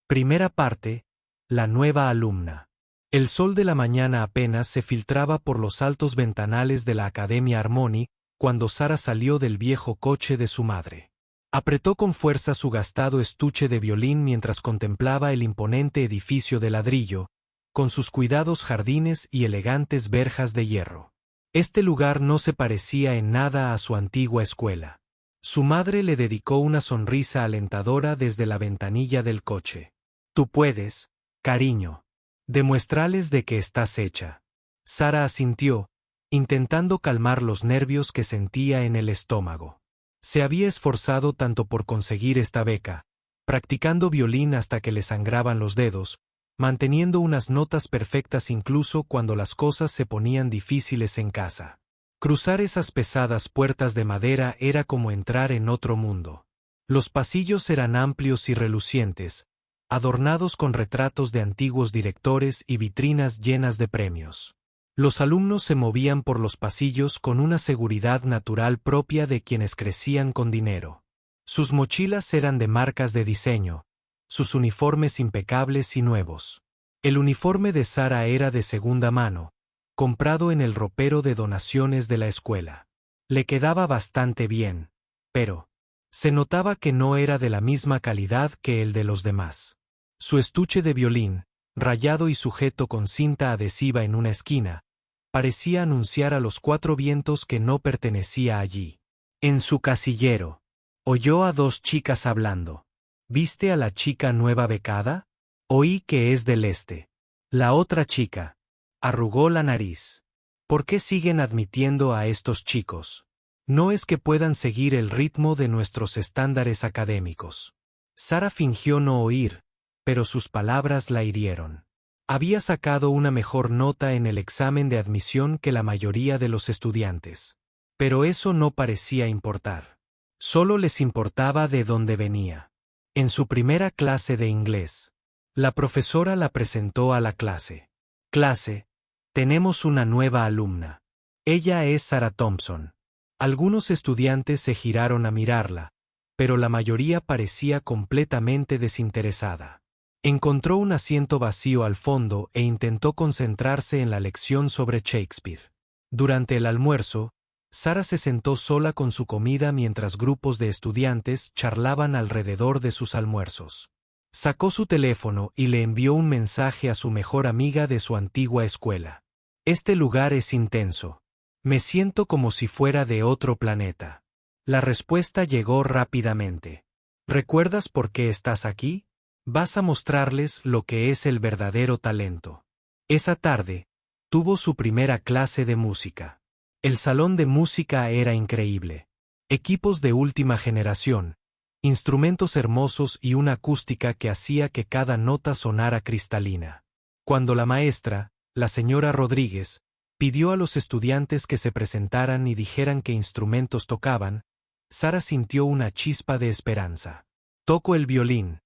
Primera parte. La nueva alumna. El sol de la mañana apenas se filtraba por los altos ventanales de la Academia Armoni cuando Sara salió del viejo coche de su madre. Apretó con fuerza su gastado estuche de violín mientras contemplaba el imponente edificio de ladrillo, con sus cuidados jardines y elegantes verjas de hierro. Este lugar no se parecía en nada a su antigua escuela. Su madre le dedicó una sonrisa alentadora desde la ventanilla del coche. «Tú puedes, cariño. Demuéstrales de que estás hecha». Sara asintió, intentando calmar los nervios que sentía en el estómago. Se había esforzado tanto por conseguir esta beca, practicando violín hasta que le sangraban los dedos, manteniendo unas notas perfectas incluso cuando las cosas se ponían difíciles en casa. Cruzar esas pesadas puertas de madera era como entrar en otro mundo. Los pasillos eran amplios y relucientes, adornados con retratos de antiguos directores y vitrinas llenas de premios. Los alumnos se movían por los pasillos con una seguridad natural propia de quienes crecían con dinero. Sus mochilas eran de marcas de diseño, sus uniformes impecables y nuevos. El uniforme de Sara era de segunda mano, comprado en el ropero de donaciones de la escuela. Le quedaba bastante bien, pero se notaba que no era de la misma calidad que el de los demás. Su estuche de violín, rayado y sujeto con cinta adhesiva en una esquina, parecía anunciar a los cuatro vientos que no pertenecía allí. En su casillero, oyó a dos chicas hablando. «¿Viste a la chica nueva becada? Oí que es del este». La otra chica arrugó la nariz. «¿Por qué siguen admitiendo a estos chicos? No es que puedan seguir el ritmo de nuestros estándares académicos». Sara fingió no oír, pero sus palabras la hirieron. Había sacado una mejor nota en el examen de admisión que la mayoría de los estudiantes. Pero eso no parecía importar. Solo les importaba de dónde venía. En su primera clase de inglés, la profesora la presentó a la clase. «Clase, tenemos una nueva alumna. Ella es Sara Thompson». Algunos estudiantes se giraron a mirarla, pero la mayoría parecía completamente desinteresada. Encontró un asiento vacío al fondo e intentó concentrarse en la lección sobre Shakespeare. Durante el almuerzo, Sara se sentó sola con su comida mientras grupos de estudiantes charlaban alrededor de sus almuerzos. Sacó su teléfono y le envió un mensaje a su mejor amiga de su antigua escuela. «Este lugar es intenso. Me siento como si fuera de otro planeta». La respuesta llegó rápidamente. «¿Recuerdas por qué estás aquí? Vas a mostrarles lo que es el verdadero talento». Esa tarde, tuvo su primera clase de música. El salón de música era increíble. Equipos de última generación, instrumentos hermosos y una acústica que hacía que cada nota sonara cristalina. Cuando la maestra, la señora Rodríguez, pidió a los estudiantes que se presentaran y dijeran qué instrumentos tocaban, Sara sintió una chispa de esperanza. «Toco el violín»,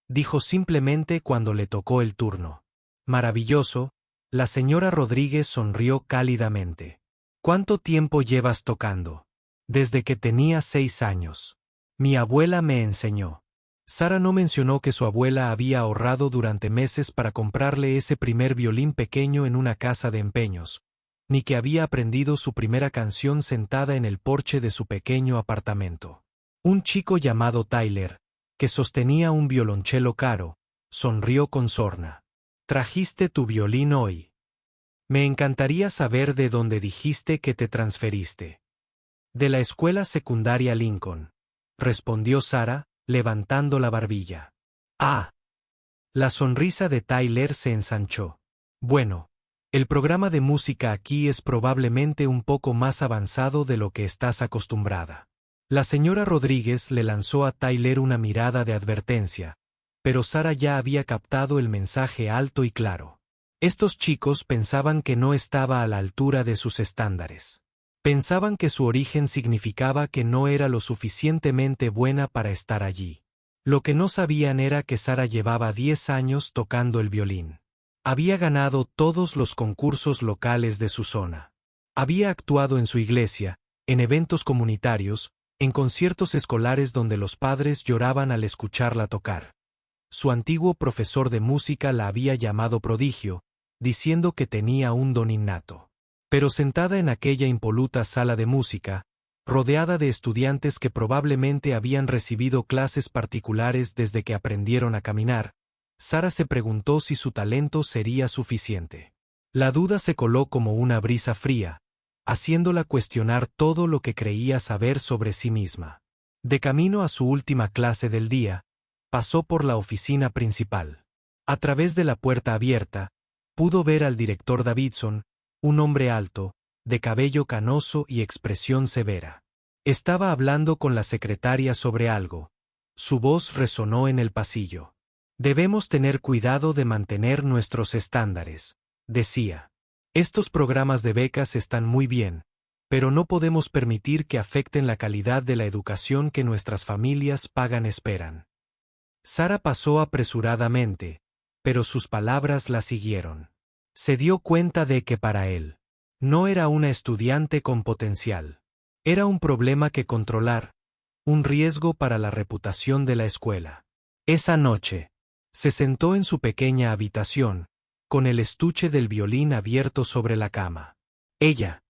dijo simplemente cuando le tocó el turno. «Maravilloso», la señora Rodríguez sonrió cálidamente. «¿Cuánto tiempo llevas tocando?» «Desde que tenía 6 años. Mi abuela me enseñó». Sara no mencionó que su abuela había ahorrado durante meses para comprarle ese primer violín pequeño en una casa de empeños, ni que había aprendido su primera canción sentada en el porche de su pequeño apartamento. Un chico llamado Tyler, que sostenía un violonchelo caro, sonrió con sorna. «¿Trajiste tu violín hoy? Me encantaría saber de dónde dijiste que te transferiste». «De la escuela secundaria Lincoln», respondió Sara, levantando la barbilla. «Ah». La sonrisa de Tyler se ensanchó. «Bueno, el programa de música aquí es probablemente un poco más avanzado de lo que estás acostumbrada». La señora Rodríguez le lanzó a Tyler una mirada de advertencia, pero Sara ya había captado el mensaje alto y claro. Estos chicos pensaban que no estaba a la altura de sus estándares. Pensaban que su origen significaba que no era lo suficientemente buena para estar allí. Lo que no sabían era que Sara llevaba 10 años tocando el violín. Había ganado todos los concursos locales de su zona. Había actuado en su iglesia, en eventos comunitarios, en conciertos escolares donde los padres lloraban al escucharla tocar. Su antiguo profesor de música la había llamado prodigio, diciendo que tenía un don innato. Pero sentada en aquella impoluta sala de música, rodeada de estudiantes que probablemente habían recibido clases particulares desde que aprendieron a caminar, Sara se preguntó si su talento sería suficiente. La duda se coló como una brisa fría, haciéndola cuestionar todo lo que creía saber sobre sí misma. De camino a su última clase del día, pasó por la oficina principal. A través de la puerta abierta, pudo ver al director Davidson, un hombre alto, de cabello canoso y expresión severa. Estaba hablando con la secretaria sobre algo. Su voz resonó en el pasillo. Debemos tener cuidado de mantener nuestros estándares, decía. Estos programas de becas están muy bien, pero no podemos permitir que afecten la calidad de la educación que nuestras familias esperan. Sara pasó apresuradamente, pero sus palabras la siguieron. Se dio cuenta de que para él no era una estudiante con potencial. Era un problema que controlar, un riesgo para la reputación de la escuela. Esa noche, se sentó en su pequeña habitación, con el estuche del violín abierto sobre la cama. Ella,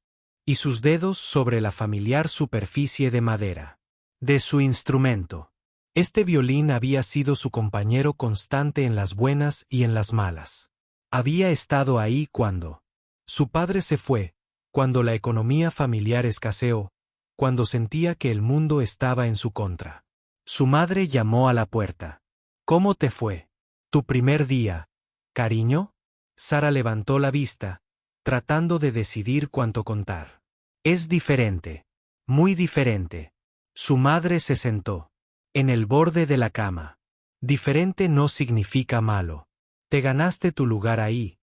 y sus dedos sobre la familiar superficie de madera de su instrumento. Este violín había sido su compañero constante en las buenas y en las malas. Había estado ahí cuando su padre se fue, cuando la economía familiar escaseó, cuando sentía que el mundo estaba en su contra. Su madre llamó a la puerta. ¿Cómo te fue? ¿Tu primer día, cariño? Sara levantó la vista, tratando de decidir cuánto contar. Es diferente. Muy diferente. Su madre se sentó en el borde de la cama. Diferente no significa malo. Te ganaste tu lugar ahí,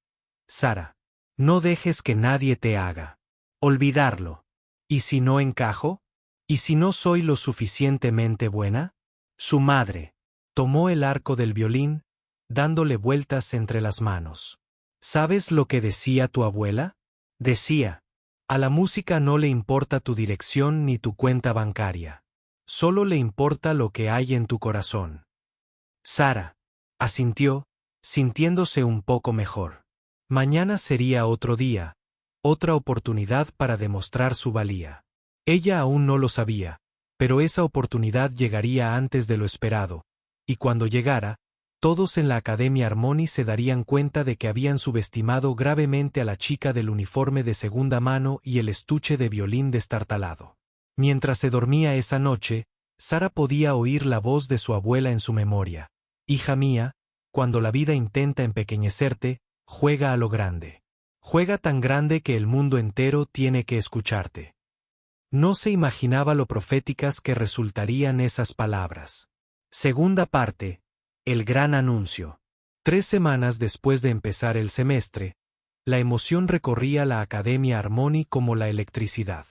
Sara. No dejes que nadie te haga olvidarlo. ¿Y si no encajo? ¿Y si no soy lo suficientemente buena? Su madre tomó el arco del violín, dándole vueltas entre las manos. ¿Sabes lo que decía tu abuela? Decía, a la música no le importa tu dirección ni tu cuenta bancaria. Solo le importa lo que hay en tu corazón. Sara asintió, sintiéndose un poco mejor. Mañana sería otro día, otra oportunidad para demostrar su valía. Ella aún no lo sabía, pero esa oportunidad llegaría antes de lo esperado, y cuando llegara, todos en la Academia Armoni se darían cuenta de que habían subestimado gravemente a la chica del uniforme de segunda mano y el estuche de violín destartalado. Mientras se dormía esa noche, Sara podía oír la voz de su abuela en su memoria. Hija mía, cuando la vida intenta empequeñecerte, juega a lo grande. Juega tan grande que el mundo entero tiene que escucharte. No se imaginaba lo proféticas que resultarían esas palabras. Segunda parte. El gran anuncio. 3 semanas después de empezar el semestre, la emoción recorría la Academia Armoni como la electricidad.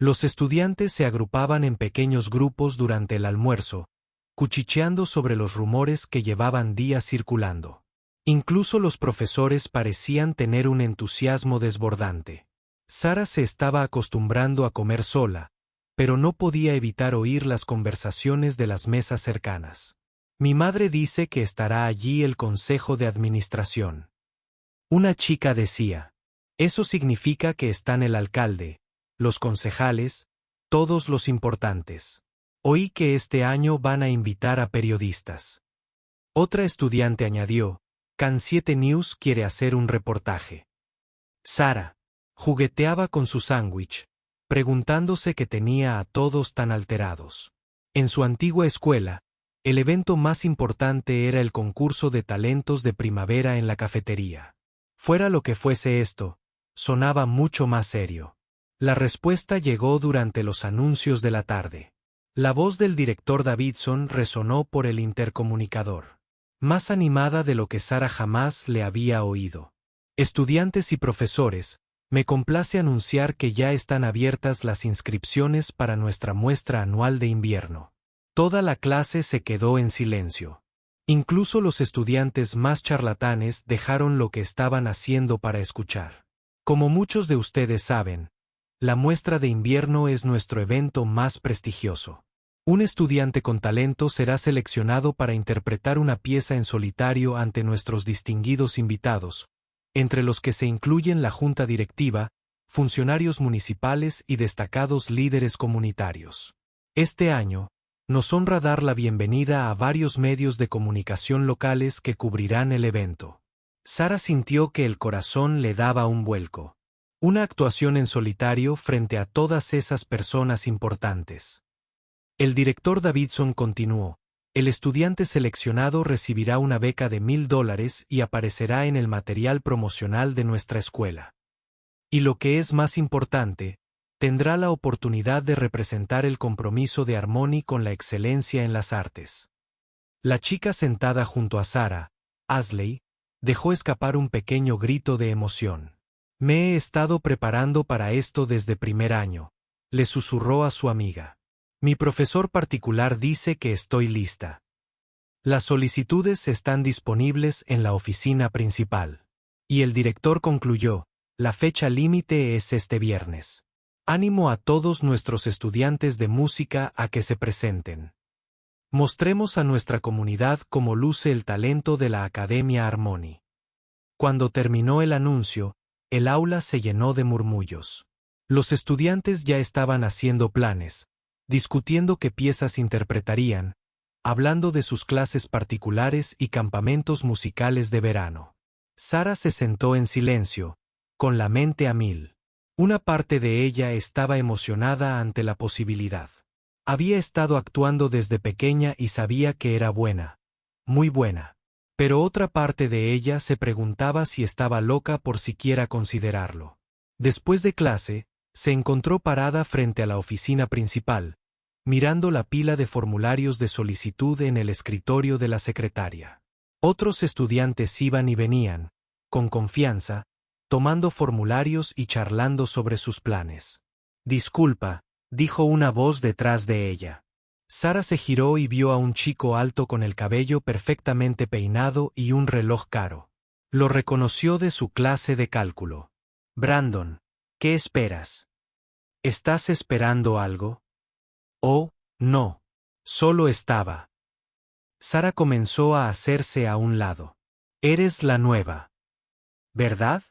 Los estudiantes se agrupaban en pequeños grupos durante el almuerzo, cuchicheando sobre los rumores que llevaban días circulando. Incluso los profesores parecían tener un entusiasmo desbordante. Sara se estaba acostumbrando a comer sola, pero no podía evitar oír las conversaciones de las mesas cercanas. Mi madre dice que estará allí el consejo de administración. Una chica decía, eso significa que están el alcalde, los concejales, todos los importantes. Oí que este año van a invitar a periodistas. Otra estudiante añadió, Can 7 News quiere hacer un reportaje. Sara jugueteaba con su sándwich, preguntándose qué tenía a todos tan alterados. En su antigua escuela, el evento más importante era el concurso de talentos de primavera en la cafetería. Fuera lo que fuese esto, sonaba mucho más serio. La respuesta llegó durante los anuncios de la tarde. La voz del director Davidson resonó por el intercomunicador. Más animada de lo que Sara jamás le había oído. Estudiantes y profesores, me complace anunciar que ya están abiertas las inscripciones para nuestra muestra anual de invierno. Toda la clase se quedó en silencio. Incluso los estudiantes más charlatanes dejaron lo que estaban haciendo para escuchar. Como muchos de ustedes saben, la muestra de invierno es nuestro evento más prestigioso. Un estudiante con talento será seleccionado para interpretar una pieza en solitario ante nuestros distinguidos invitados, entre los que se incluyen la junta directiva, funcionarios municipales y destacados líderes comunitarios. Este año, nos honra dar la bienvenida a varios medios de comunicación locales que cubrirán el evento. Sara sintió que el corazón le daba un vuelco. Una actuación en solitario frente a todas esas personas importantes. El director Davidson continuó: el estudiante seleccionado recibirá una beca de $1000 y aparecerá en el material promocional de nuestra escuela. Y lo que es más importante, tendrá la oportunidad de representar el compromiso de Harmony con la excelencia en las artes. La chica sentada junto a Sara, Ashley, dejó escapar un pequeño grito de emoción. Me he estado preparando para esto desde primer año, le susurró a su amiga. Mi profesor particular dice que estoy lista. Las solicitudes están disponibles en la oficina principal. Y el director concluyó: la fecha límite es este viernes. Ánimo a todos nuestros estudiantes de música a que se presenten. Mostremos a nuestra comunidad cómo luce el talento de la Academia Harmony. Cuando terminó el anuncio, el aula se llenó de murmullos. Los estudiantes ya estaban haciendo planes, discutiendo qué piezas interpretarían, hablando de sus clases particulares y campamentos musicales de verano. Sara se sentó en silencio, con la mente a mil. Una parte de ella estaba emocionada ante la posibilidad. Había estado actuando desde pequeña y sabía que era buena, muy buena. Pero otra parte de ella se preguntaba si estaba loca por siquiera considerarlo. Después de clase, se encontró parada frente a la oficina principal, mirando la pila de formularios de solicitud en el escritorio de la secretaria. Otros estudiantes iban y venían, con confianza, tomando formularios y charlando sobre sus planes. Disculpa, dijo una voz detrás de ella. Sara se giró y vio a un chico alto con el cabello perfectamente peinado y un reloj caro. Lo reconoció de su clase de cálculo. Brandon, ¿qué esperas? ¿Estás esperando algo? Oh, no. Solo estaba. Sara comenzó a hacerse a un lado. Eres la nueva, ¿verdad?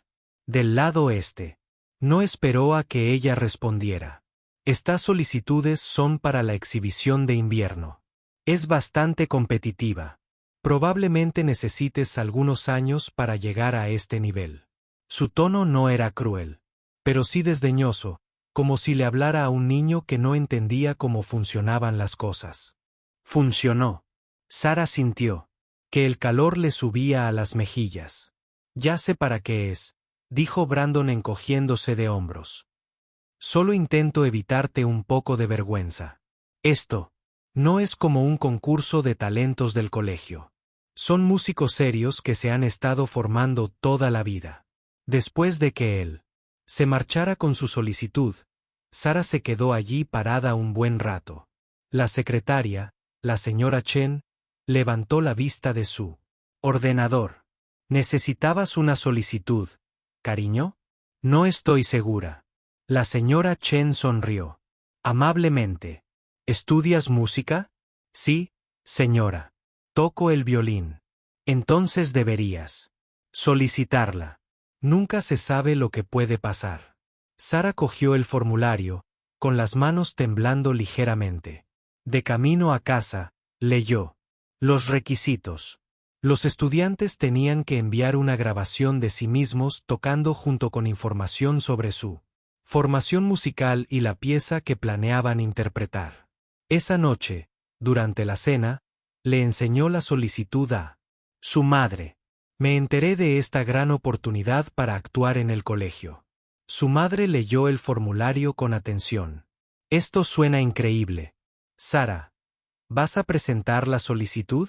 Del lado este. No esperó a que ella respondiera. Estas solicitudes son para la exhibición de invierno. Es bastante competitiva. Probablemente necesites algunos años para llegar a este nivel. Su tono no era cruel, pero sí desdeñoso, como si le hablara a un niño que no entendía cómo funcionaban las cosas. Funcionó. Sara sintió que el calor le subía a las mejillas. Ya sé para qué es, dijo Brandon encogiéndose de hombros. Solo intento evitarte un poco de vergüenza. Esto no es como un concurso de talentos del colegio. Son músicos serios que se han estado formando toda la vida. Después de que él se marchara con su solicitud, Sara se quedó allí parada un buen rato. La secretaria, la señora Chen, levantó la vista de su ordenador. ¿Necesitabas una solicitud, cariño? No estoy segura. La señora Chen sonrió. Amablemente. ¿Estudias música? Sí, señora. Toco el violín. Entonces deberías solicitarla. Nunca se sabe lo que puede pasar. Sara cogió el formulario, con las manos temblando ligeramente. De camino a casa, leyó los requisitos. Los estudiantes tenían que enviar una grabación de sí mismos tocando junto con información sobre su formación musical y la pieza que planeaban interpretar. Esa noche, durante la cena, le enseñó la solicitud a su madre. Me enteré de esta gran oportunidad para actuar en el colegio. Su madre leyó el formulario con atención. Esto suena increíble. Sara, ¿vas a presentar la solicitud?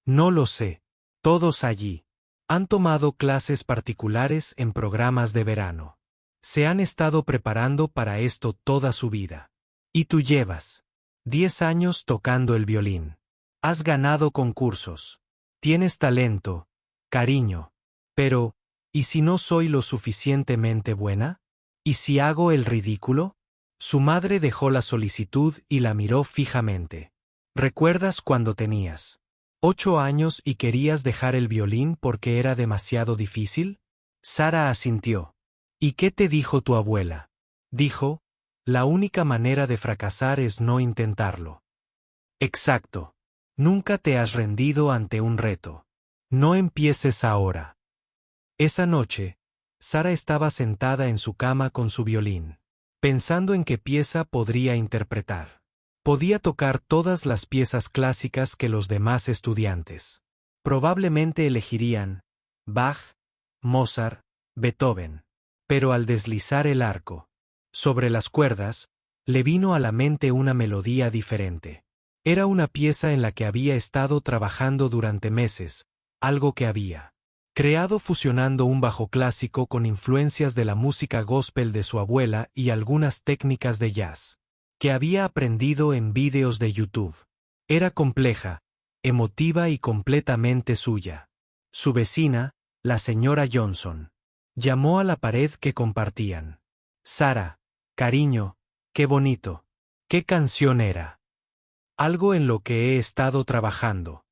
No lo sé. Todos allí han tomado clases particulares en programas de verano. Se han estado preparando para esto toda su vida. Y tú llevas 10 años tocando el violín. Has ganado concursos. Tienes talento, cariño. Pero, ¿y si no soy lo suficientemente buena? ¿Y si hago el ridículo? Su madre dejó la solicitud y la miró fijamente. ¿Recuerdas cuando tenías 8 años y querías dejar el violín porque era demasiado difícil? Sara asintió. ¿Y qué te dijo tu abuela? Dijo, la única manera de fracasar es no intentarlo. Exacto. Nunca te has rendido ante un reto. No empieces ahora. Esa noche, Sara estaba sentada en su cama con su violín, pensando en qué pieza podría interpretar. Podía tocar todas las piezas clásicas que los demás estudiantes probablemente elegirían: Bach, Mozart, Beethoven. Pero al deslizar el arco sobre las cuerdas, le vino a la mente una melodía diferente. Era una pieza en la que había estado trabajando durante meses, algo que había creado fusionando un bajo clásico con influencias de la música gospel de su abuela y algunas técnicas de jazz que había aprendido en vídeos de YouTube. Era compleja, emotiva y completamente suya. Su vecina, la señora Johnson, llamó a la pared que compartían. Sara, cariño, qué bonito. ¿Qué canción era? Algo en lo que he estado trabajando.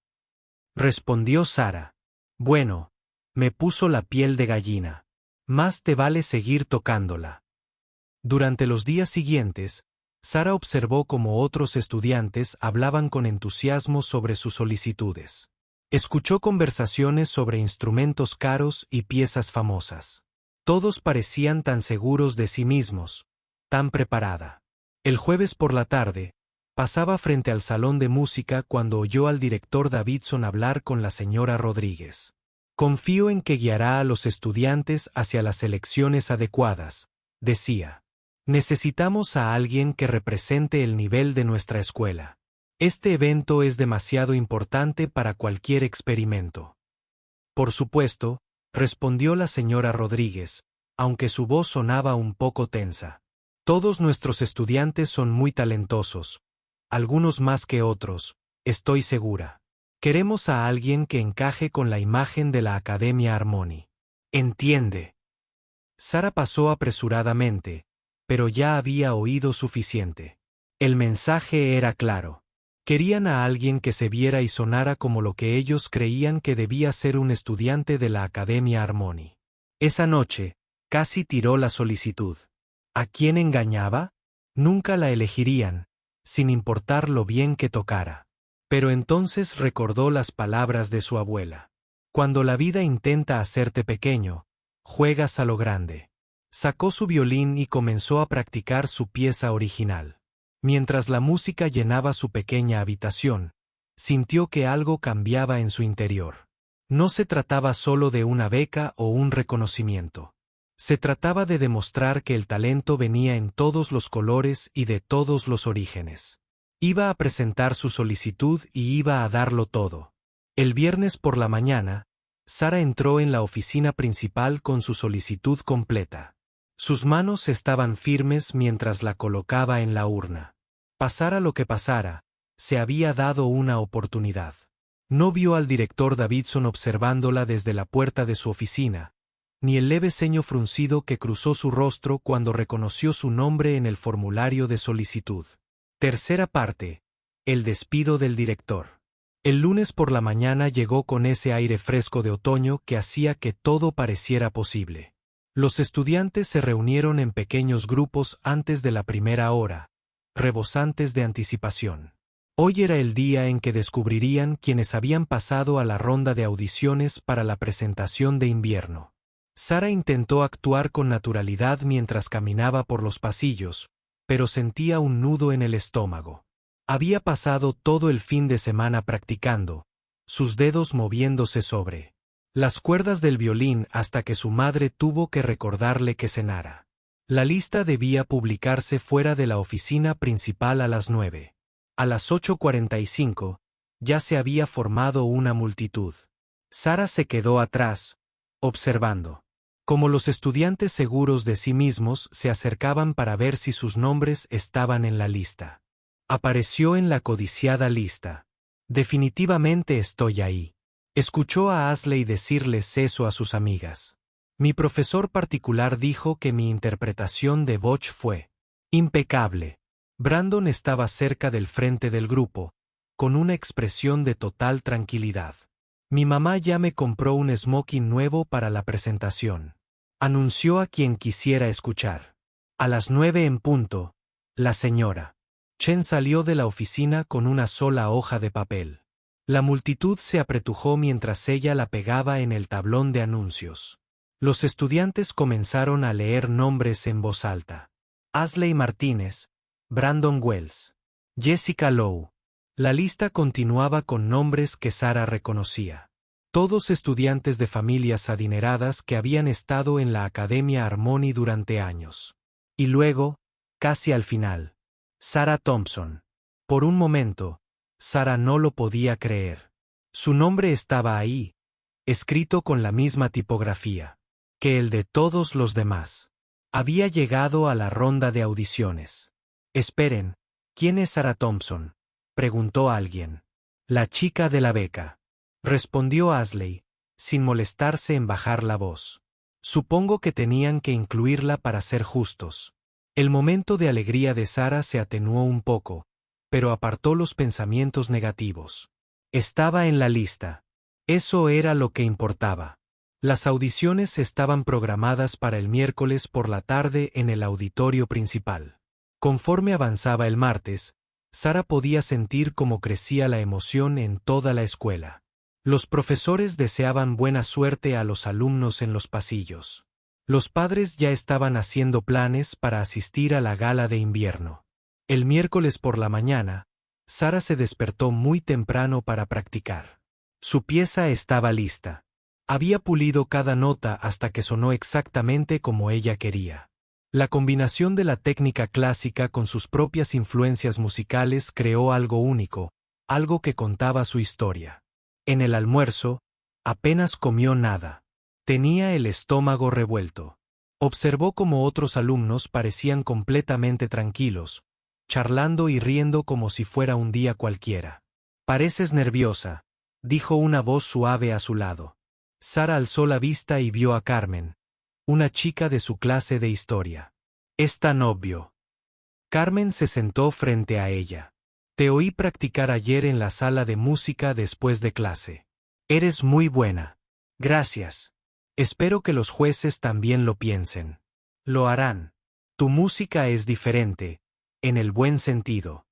Respondió Sara. Bueno, me puso la piel de gallina. Más te vale seguir tocándola. Durante los días siguientes, Sara observó cómo otros estudiantes hablaban con entusiasmo sobre sus solicitudes. Escuchó conversaciones sobre instrumentos caros y piezas famosas. Todos parecían tan seguros de sí mismos, tan preparada. El jueves por la tarde, pasaba frente al salón de música cuando oyó al director Davidson hablar con la señora Rodríguez. Confío en que guiará a los estudiantes hacia las elecciones adecuadas, decía. Necesitamos a alguien que represente el nivel de nuestra escuela. Este evento es demasiado importante para cualquier experimento. Por supuesto, respondió la señora Rodríguez, aunque su voz sonaba un poco tensa. Todos nuestros estudiantes son muy talentosos, algunos más que otros, estoy segura. Queremos a alguien que encaje con la imagen de la Academia Armoni. ¿Entiende? Sara pasó apresuradamente, pero ya había oído suficiente. El mensaje era claro. Querían a alguien que se viera y sonara como lo que ellos creían que debía ser un estudiante de la Academia Armoni. Esa noche, casi tiró la solicitud. ¿A quién engañaba? Nunca la elegirían, sin importar lo bien que tocara. Pero entonces recordó las palabras de su abuela. Cuando la vida intenta hacerte pequeño, juegas a lo grande. Sacó su violín y comenzó a practicar su pieza original. Mientras la música llenaba su pequeña habitación, sintió que algo cambiaba en su interior. No se trataba solo de una beca o un reconocimiento. Se trataba de demostrar que el talento venía en todos los colores y de todos los orígenes. Iba a presentar su solicitud y iba a darlo todo. El viernes por la mañana, Sara entró en la oficina principal con su solicitud completa. Sus manos estaban firmes mientras la colocaba en la urna. Pasara lo que pasara, se había dado una oportunidad. No vio al director Davidson observándola desde la puerta de su oficina, ni el leve ceño fruncido que cruzó su rostro cuando reconoció su nombre en el formulario de solicitud. Tercera parte. El despido del director. El lunes por la mañana llegó con ese aire fresco de otoño que hacía que todo pareciera posible. Los estudiantes se reunieron en pequeños grupos antes de la primera hora, rebosantes de anticipación. Hoy era el día en que descubrirían quienes habían pasado a la ronda de audiciones para la presentación de invierno. Sara intentó actuar con naturalidad mientras caminaba por los pasillos, pero sentía un nudo en el estómago. Había pasado todo el fin de semana practicando, sus dedos moviéndose sobre las cuerdas del violín hasta que su madre tuvo que recordarle que cenara. La lista debía publicarse fuera de la oficina principal a las 9. A las 8:45, ya se había formado una multitud. Sara se quedó atrás, observando cómo los estudiantes seguros de sí mismos se acercaban para ver si sus nombres estaban en la lista. Apareció en la codiciada lista. Definitivamente estoy ahí. Escuchó a Ashley decirles eso a sus amigas. Mi profesor particular dijo que mi interpretación de Bach fue impecable. Brandon estaba cerca del frente del grupo, con una expresión de total tranquilidad. Mi mamá ya me compró un smoking nuevo para la presentación. Anunció a quien quisiera escuchar. A las 9 en punto, la señora Chen salió de la oficina con una sola hoja de papel. La multitud se apretujó mientras ella la pegaba en el tablón de anuncios. Los estudiantes comenzaron a leer nombres en voz alta. Asley Martínez, Brandon Wells, Jessica Lowe. La lista continuaba con nombres que Sara reconocía. Todos estudiantes de familias adineradas que habían estado en la Academia Harmony durante años. Y luego, casi al final, Sarah Thompson. Por un momento, Sara no lo podía creer. Su nombre estaba ahí, escrito con la misma tipografía que el de todos los demás. Había llegado a la ronda de audiciones. Esperen, ¿quién es Sarah Thompson?, preguntó alguien. La chica de la beca, respondió Asley, sin molestarse en bajar la voz. Supongo que tenían que incluirla para ser justos. El momento de alegría de Sara se atenuó un poco, pero apartó los pensamientos negativos. Estaba en la lista. Eso era lo que importaba. Las audiciones estaban programadas para el miércoles por la tarde en el auditorio principal. Conforme avanzaba el martes, Sara podía sentir cómo crecía la emoción en toda la escuela. Los profesores deseaban buena suerte a los alumnos en los pasillos. Los padres ya estaban haciendo planes para asistir a la gala de invierno. El miércoles por la mañana, Sara se despertó muy temprano para practicar. Su pieza estaba lista. Había pulido cada nota hasta que sonó exactamente como ella quería. La combinación de la técnica clásica con sus propias influencias musicales creó algo único, algo que contaba su historia. En el almuerzo, apenas comió nada. Tenía el estómago revuelto. Observó cómo otros alumnos parecían completamente tranquilos, charlando y riendo como si fuera un día cualquiera. «Pareces nerviosa», dijo una voz suave a su lado. Sara alzó la vista y vio a Carmen, una chica de su clase de historia. «Es tan obvio». Carmen se sentó frente a ella. «Te oí practicar ayer en la sala de música después de clase. Eres muy buena». «Gracias. Espero que los jueces también lo piensen». «Lo harán. Tu música es diferente, en el buen sentido».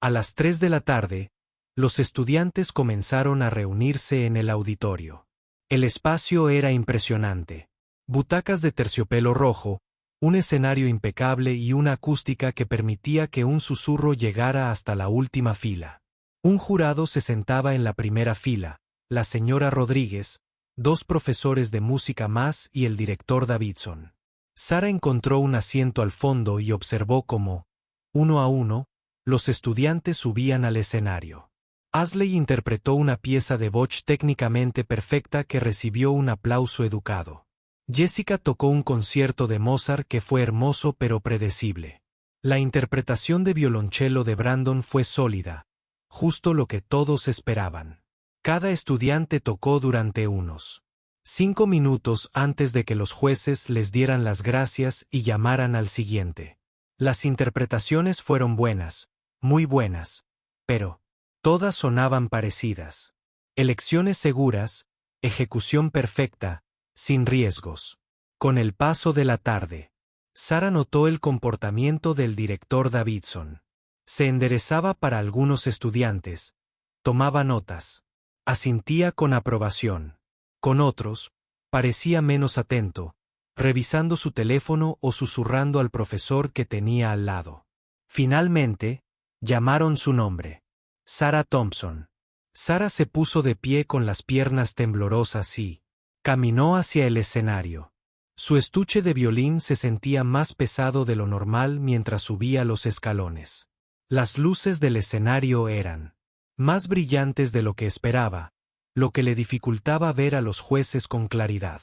A las 3 de la tarde, los estudiantes comenzaron a reunirse en el auditorio. El espacio era impresionante. Butacas de terciopelo rojo, un escenario impecable y una acústica que permitía que un susurro llegara hasta la última fila. Un jurado se sentaba en la primera fila, la señora Rodríguez, 2 profesores de música más y el director Davidson. Sara encontró un asiento al fondo y observó cómo, uno a uno, los estudiantes subían al escenario. Asley interpretó una pieza de Bach técnicamente perfecta que recibió un aplauso educado. Jessica tocó un concierto de Mozart que fue hermoso pero predecible. La interpretación de violonchelo de Brandon fue sólida, justo lo que todos esperaban. Cada estudiante tocó durante unos 5 minutos antes de que los jueces les dieran las gracias y llamaran al siguiente. Las interpretaciones fueron buenas, muy buenas, pero todas sonaban parecidas. Elecciones seguras, ejecución perfecta, sin riesgos. Con el paso de la tarde, Sara notó el comportamiento del director Davidson. Se enderezaba para algunos estudiantes, tomaba notas, asintía con aprobación. Con otros, parecía menos atento, revisando su teléfono o susurrando al profesor que tenía al lado. Finalmente, llamaron su nombre. Sarah Thompson. Sara se puso de pie con las piernas temblorosas y caminó hacia el escenario. Su estuche de violín se sentía más pesado de lo normal mientras subía los escalones. Las luces del escenario eran más brillantes de lo que esperaba, lo que le dificultaba ver a los jueces con claridad.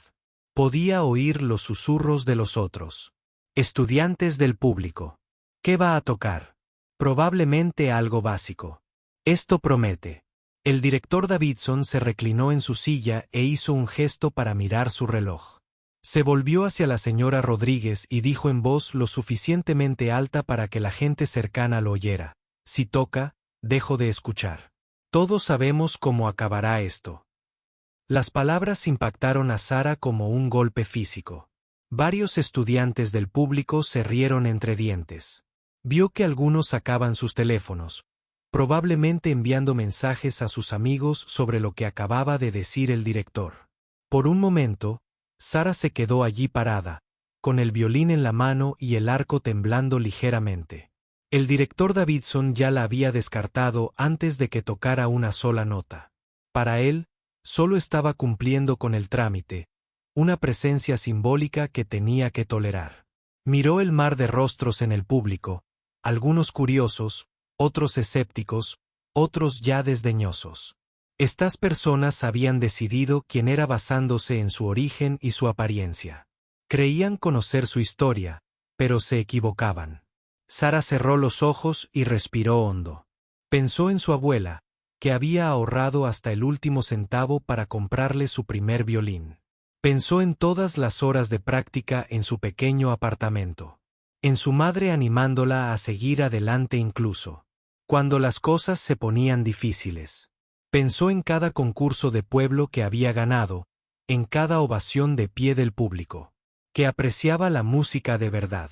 Podía oír los susurros de los otros estudiantes del público. ¿Qué va a tocar? Probablemente algo básico. Esto promete. El director Davidson se reclinó en su silla e hizo un gesto para mirar su reloj. Se volvió hacia la señora Rodríguez y dijo en voz lo suficientemente alta para que la gente cercana lo oyera. Si toca, dejo de escuchar. Todos sabemos cómo acabará esto. Las palabras impactaron a Sara como un golpe físico. Varios estudiantes del público se rieron entre dientes. Vio que algunos sacaban sus teléfonos, probablemente enviando mensajes a sus amigos sobre lo que acababa de decir el director. Por un momento, Sara se quedó allí parada, con el violín en la mano y el arco temblando ligeramente. El director Davidson ya la había descartado antes de que tocara una sola nota. Para él, solo estaba cumpliendo con el trámite, una presencia simbólica que tenía que tolerar. Miró el mar de rostros en el público, algunos curiosos, otros escépticos, otros ya desdeñosos. Estas personas habían decidido quién era basándose en su origen y su apariencia. Creían conocer su historia, pero se equivocaban. Sara cerró los ojos y respiró hondo. Pensó en su abuela, que había ahorrado hasta el último centavo para comprarle su primer violín. Pensó en todas las horas de práctica en su pequeño apartamento. En su madre animándola a seguir adelante incluso cuando las cosas se ponían difíciles. Pensó en cada concurso de pueblo que había ganado, en cada ovación de pie del público, que apreciaba la música de verdad.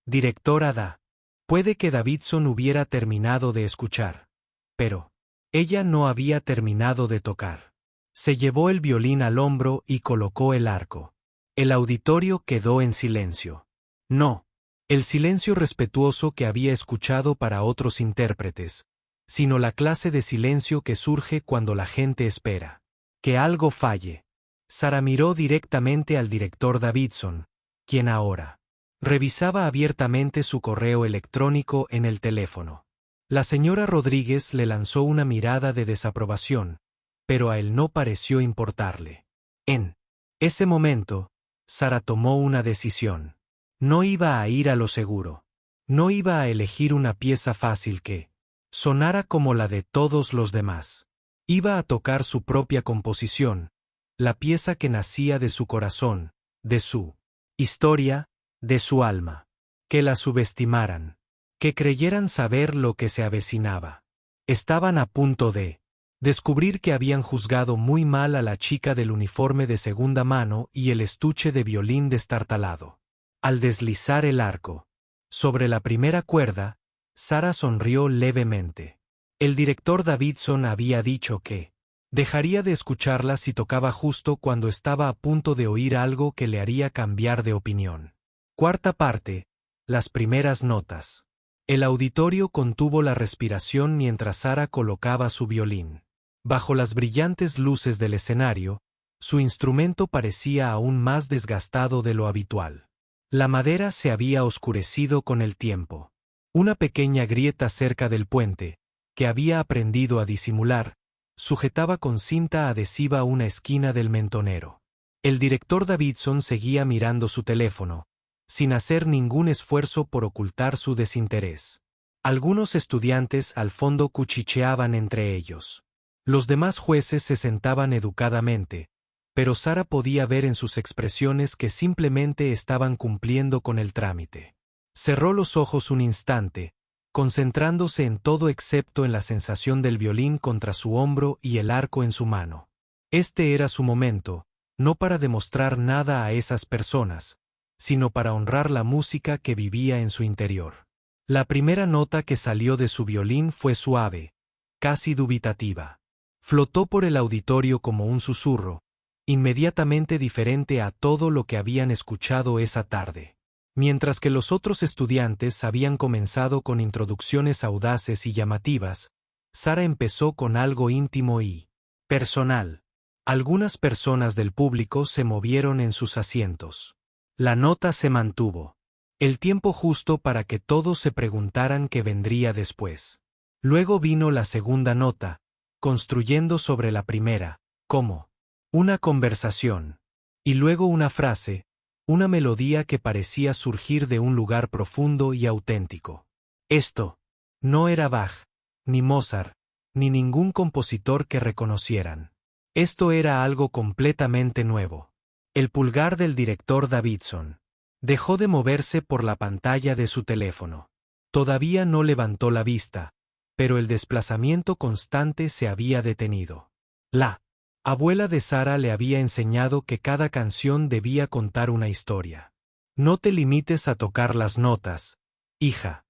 Director Ada. Puede que Davidson hubiera terminado de escuchar, pero ella no había terminado de tocar. Se llevó el violín al hombro y colocó el arco. El auditorio quedó en silencio. No. El silencio respetuoso que había escuchado para otros intérpretes, sino la clase de silencio que surge cuando la gente espera que algo falle. Sara miró directamente al director Davidson, quien ahora revisaba abiertamente su correo electrónico en el teléfono. La señora Rodríguez le lanzó una mirada de desaprobación, pero a él no pareció importarle. En ese momento, Sara tomó una decisión. No iba a ir a lo seguro. No iba a elegir una pieza fácil que sonara como la de todos los demás. Iba a tocar su propia composición, la pieza que nacía de su corazón, de su historia, de su alma. Que la subestimaran, que creyeran saber lo que se avecinaba. Estaban a punto de descubrir que habían juzgado muy mal a la chica del uniforme de segunda mano y el estuche de violín destartalado. Al deslizar el arco sobre la primera cuerda, Sara sonrió levemente. El director Davidson había dicho que dejaría de escucharla si tocaba justo cuando estaba a punto de oír algo que le haría cambiar de opinión. Cuarta parte, las primeras notas. El auditorio contuvo la respiración mientras Sara colocaba su violín. Bajo las brillantes luces del escenario, su instrumento parecía aún más desgastado de lo habitual. La madera se había oscurecido con el tiempo. Una pequeña grieta cerca del puente, que había aprendido a disimular, sujetaba con cinta adhesiva una esquina del mentonero. El director Davidson seguía mirando su teléfono, sin hacer ningún esfuerzo por ocultar su desinterés. Algunos estudiantes al fondo cuchicheaban entre ellos. Los demás jueces se sentaban educadamente, pero Sara podía ver en sus expresiones que simplemente estaban cumpliendo con el trámite. Cerró los ojos un instante, concentrándose en todo excepto en la sensación del violín contra su hombro y el arco en su mano. Este era su momento, no para demostrar nada a esas personas, sino para honrar la música que vivía en su interior. La primera nota que salió de su violín fue suave, casi dubitativa. Flotó por el auditorio como un susurro, inmediatamente diferente a todo lo que habían escuchado esa tarde. Mientras que los otros estudiantes habían comenzado con introducciones audaces y llamativas, Sara empezó con algo íntimo y personal. Algunas personas del público se movieron en sus asientos. La nota se mantuvo. El tiempo justo para que todos se preguntaran qué vendría después. Luego vino la segunda nota, construyendo sobre la primera, como una conversación. Y luego una frase, una melodía que parecía surgir de un lugar profundo y auténtico. Esto no era Bach, ni Mozart, ni ningún compositor que reconocieran. Esto era algo completamente nuevo. El pulgar del director Davidson dejó de moverse por la pantalla de su teléfono. Todavía no levantó la vista, pero el desplazamiento constante se había detenido. La abuela de Sara le había enseñado que cada canción debía contar una historia. No te limites a tocar las notas, hija.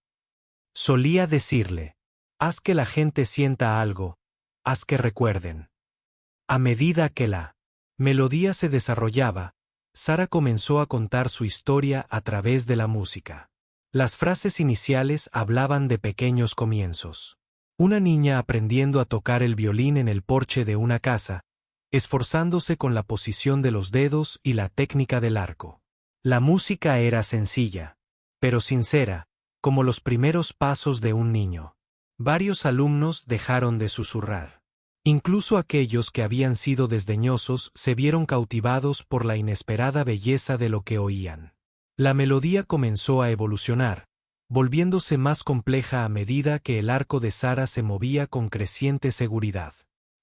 Solía decirle. Haz que la gente sienta algo, haz que recuerden. A medida que la melodía se desarrollaba, Sara comenzó a contar su historia a través de la música. Las frases iniciales hablaban de pequeños comienzos. Una niña aprendiendo a tocar el violín en el porche de una casa, esforzándose con la posición de los dedos y la técnica del arco. La música era sencilla, pero sincera, como los primeros pasos de un niño. Varios alumnos dejaron de susurrar. Incluso aquellos que habían sido desdeñosos se vieron cautivados por la inesperada belleza de lo que oían. La melodía comenzó a evolucionar, volviéndose más compleja a medida que el arco de Sara se movía con creciente seguridad.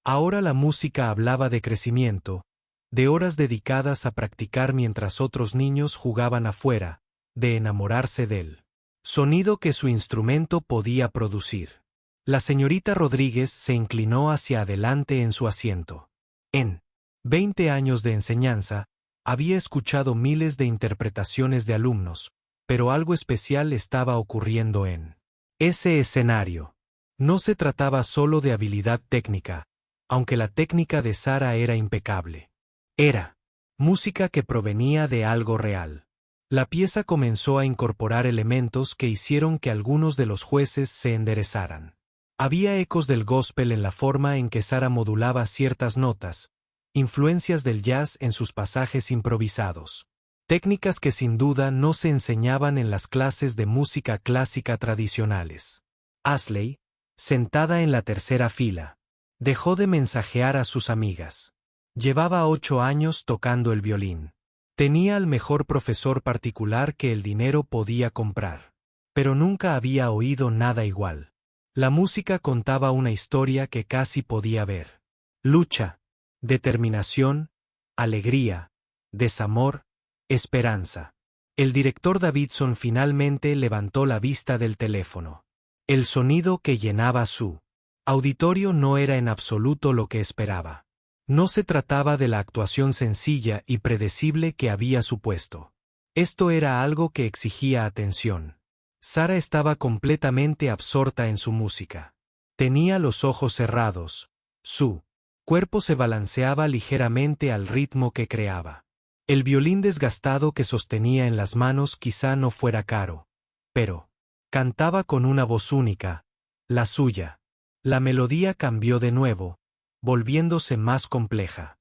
Ahora la música hablaba de crecimiento, de horas dedicadas a practicar mientras otros niños jugaban afuera, de enamorarse del sonido que su instrumento podía producir. La señorita Rodríguez se inclinó hacia adelante en su asiento. En 20 años de enseñanza, había escuchado miles de interpretaciones de alumnos, pero algo especial estaba ocurriendo en ese escenario. No se trataba solo de habilidad técnica, aunque la técnica de Sara era impecable. Era música que provenía de algo real. La pieza comenzó a incorporar elementos que hicieron que algunos de los jueces se enderezaran. Había ecos del gospel en la forma en que Sara modulaba ciertas notas, influencias del jazz en sus pasajes improvisados. Técnicas que sin duda no se enseñaban en las clases de música clásica tradicionales. Ashley, sentada en la tercera fila, dejó de mensajear a sus amigas. Llevaba 8 años tocando el violín. Tenía al mejor profesor particular que el dinero podía comprar. Pero nunca había oído nada igual. La música contaba una historia que casi podía ver. Lucha, determinación, alegría, desamor, esperanza. El director Davidson finalmente levantó la vista del teléfono. El sonido que llenaba su auditorio no era en absoluto lo que esperaba. No se trataba de la actuación sencilla y predecible que había supuesto. Esto era algo que exigía atención. Sara estaba completamente absorta en su música. Tenía los ojos cerrados. Su cuerpo se balanceaba ligeramente al ritmo que creaba. El violín desgastado que sostenía en las manos quizá no fuera caro, pero cantaba con una voz única, la suya. La melodía cambió de nuevo, volviéndose más compleja,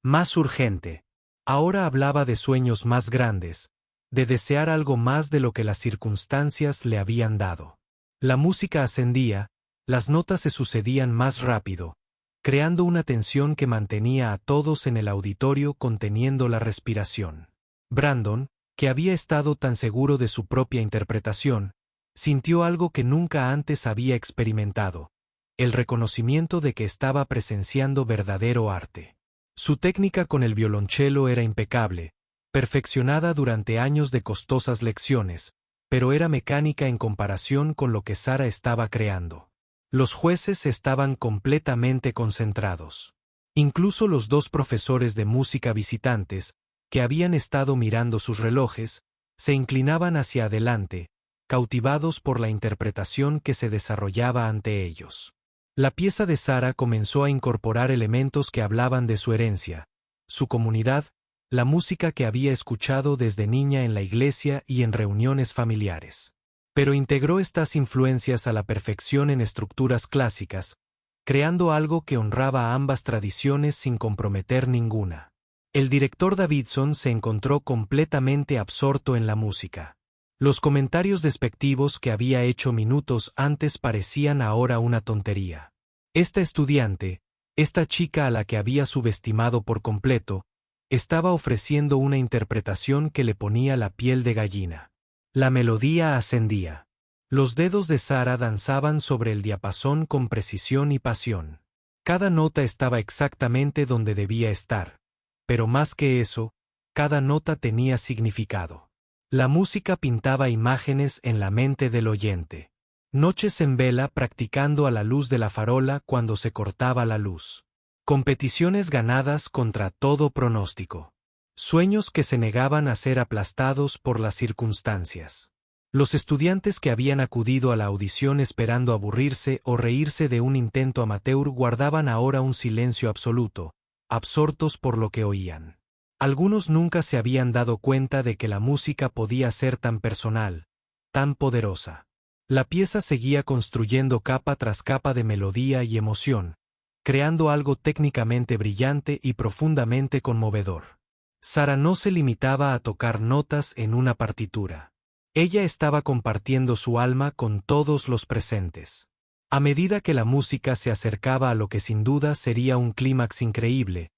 más urgente. Ahora hablaba de sueños más grandes, de desear algo más de lo que las circunstancias le habían dado. La música ascendía, las notas se sucedían más rápido, creando una tensión que mantenía a todos en el auditorio conteniendo la respiración. Brandon, que había estado tan seguro de su propia interpretación, sintió algo que nunca antes había experimentado, el reconocimiento de que estaba presenciando verdadero arte. Su técnica con el violonchelo era impecable, perfeccionada durante años de costosas lecciones, pero era mecánica en comparación con lo que Sara estaba creando. Los jueces estaban completamente concentrados. Incluso los 2 profesores de música visitantes, que habían estado mirando sus relojes, se inclinaban hacia adelante, cautivados por la interpretación que se desarrollaba ante ellos. La pieza de Sara comenzó a incorporar elementos que hablaban de su herencia, su comunidad, la música que había escuchado desde niña en la iglesia y en reuniones familiares. Pero integró estas influencias a la perfección en estructuras clásicas, creando algo que honraba a ambas tradiciones sin comprometer ninguna. El director Davidson se encontró completamente absorto en la música. Los comentarios despectivos que había hecho minutos antes parecían ahora una tontería. Esta estudiante, esta chica a la que había subestimado por completo, estaba ofreciendo una interpretación que le ponía la piel de gallina. La melodía ascendía. Los dedos de Sara danzaban sobre el diapasón con precisión y pasión. Cada nota estaba exactamente donde debía estar, pero más que eso, cada nota tenía significado. La música pintaba imágenes en la mente del oyente. Noches en vela practicando a la luz de la farola cuando se cortaba la luz. Competiciones ganadas contra todo pronóstico. Sueños que se negaban a ser aplastados por las circunstancias. Los estudiantes que habían acudido a la audición esperando aburrirse o reírse de un intento amateur guardaban ahora un silencio absoluto, absortos por lo que oían. Algunos nunca se habían dado cuenta de que la música podía ser tan personal, tan poderosa. La pieza seguía construyendo capa tras capa de melodía y emoción, creando algo técnicamente brillante y profundamente conmovedor. Sara no se limitaba a tocar notas en una partitura. Ella estaba compartiendo su alma con todos los presentes. A medida que la música se acercaba a lo que sin duda sería un clímax increíble,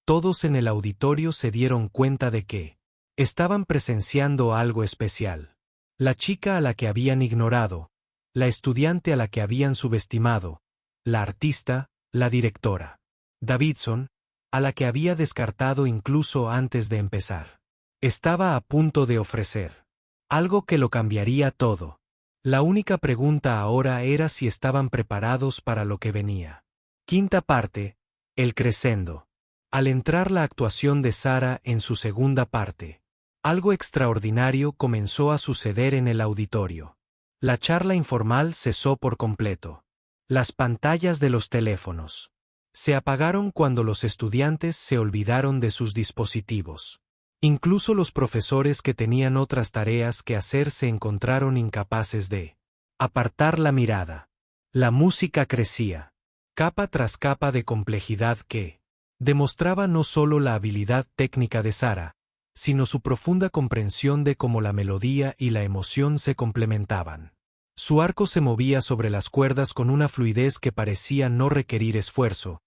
todos en el auditorio se dieron cuenta de que estaban presenciando algo especial. La chica a la que habían ignorado, la estudiante a la que habían subestimado, la artista, la directora. Davidson, a la que había descartado incluso antes de empezar. Estaba a punto de ofrecer algo que lo cambiaría todo. La única pregunta ahora era si estaban preparados para lo que venía. Quinta parte, el crescendo. Al entrar la actuación de Sara en su segunda parte, algo extraordinario comenzó a suceder en el auditorio. La charla informal cesó por completo. Las pantallas de los teléfonos se apagaron cuando los estudiantes se olvidaron de sus dispositivos. Incluso los profesores que tenían otras tareas que hacer se encontraron incapaces de apartar la mirada. La música crecía, capa tras capa de complejidad que demostraba no solo la habilidad técnica de Sara, sino su profunda comprensión de cómo la melodía y la emoción se complementaban. Su arco se movía sobre las cuerdas con una fluidez que parecía no requerir esfuerzo,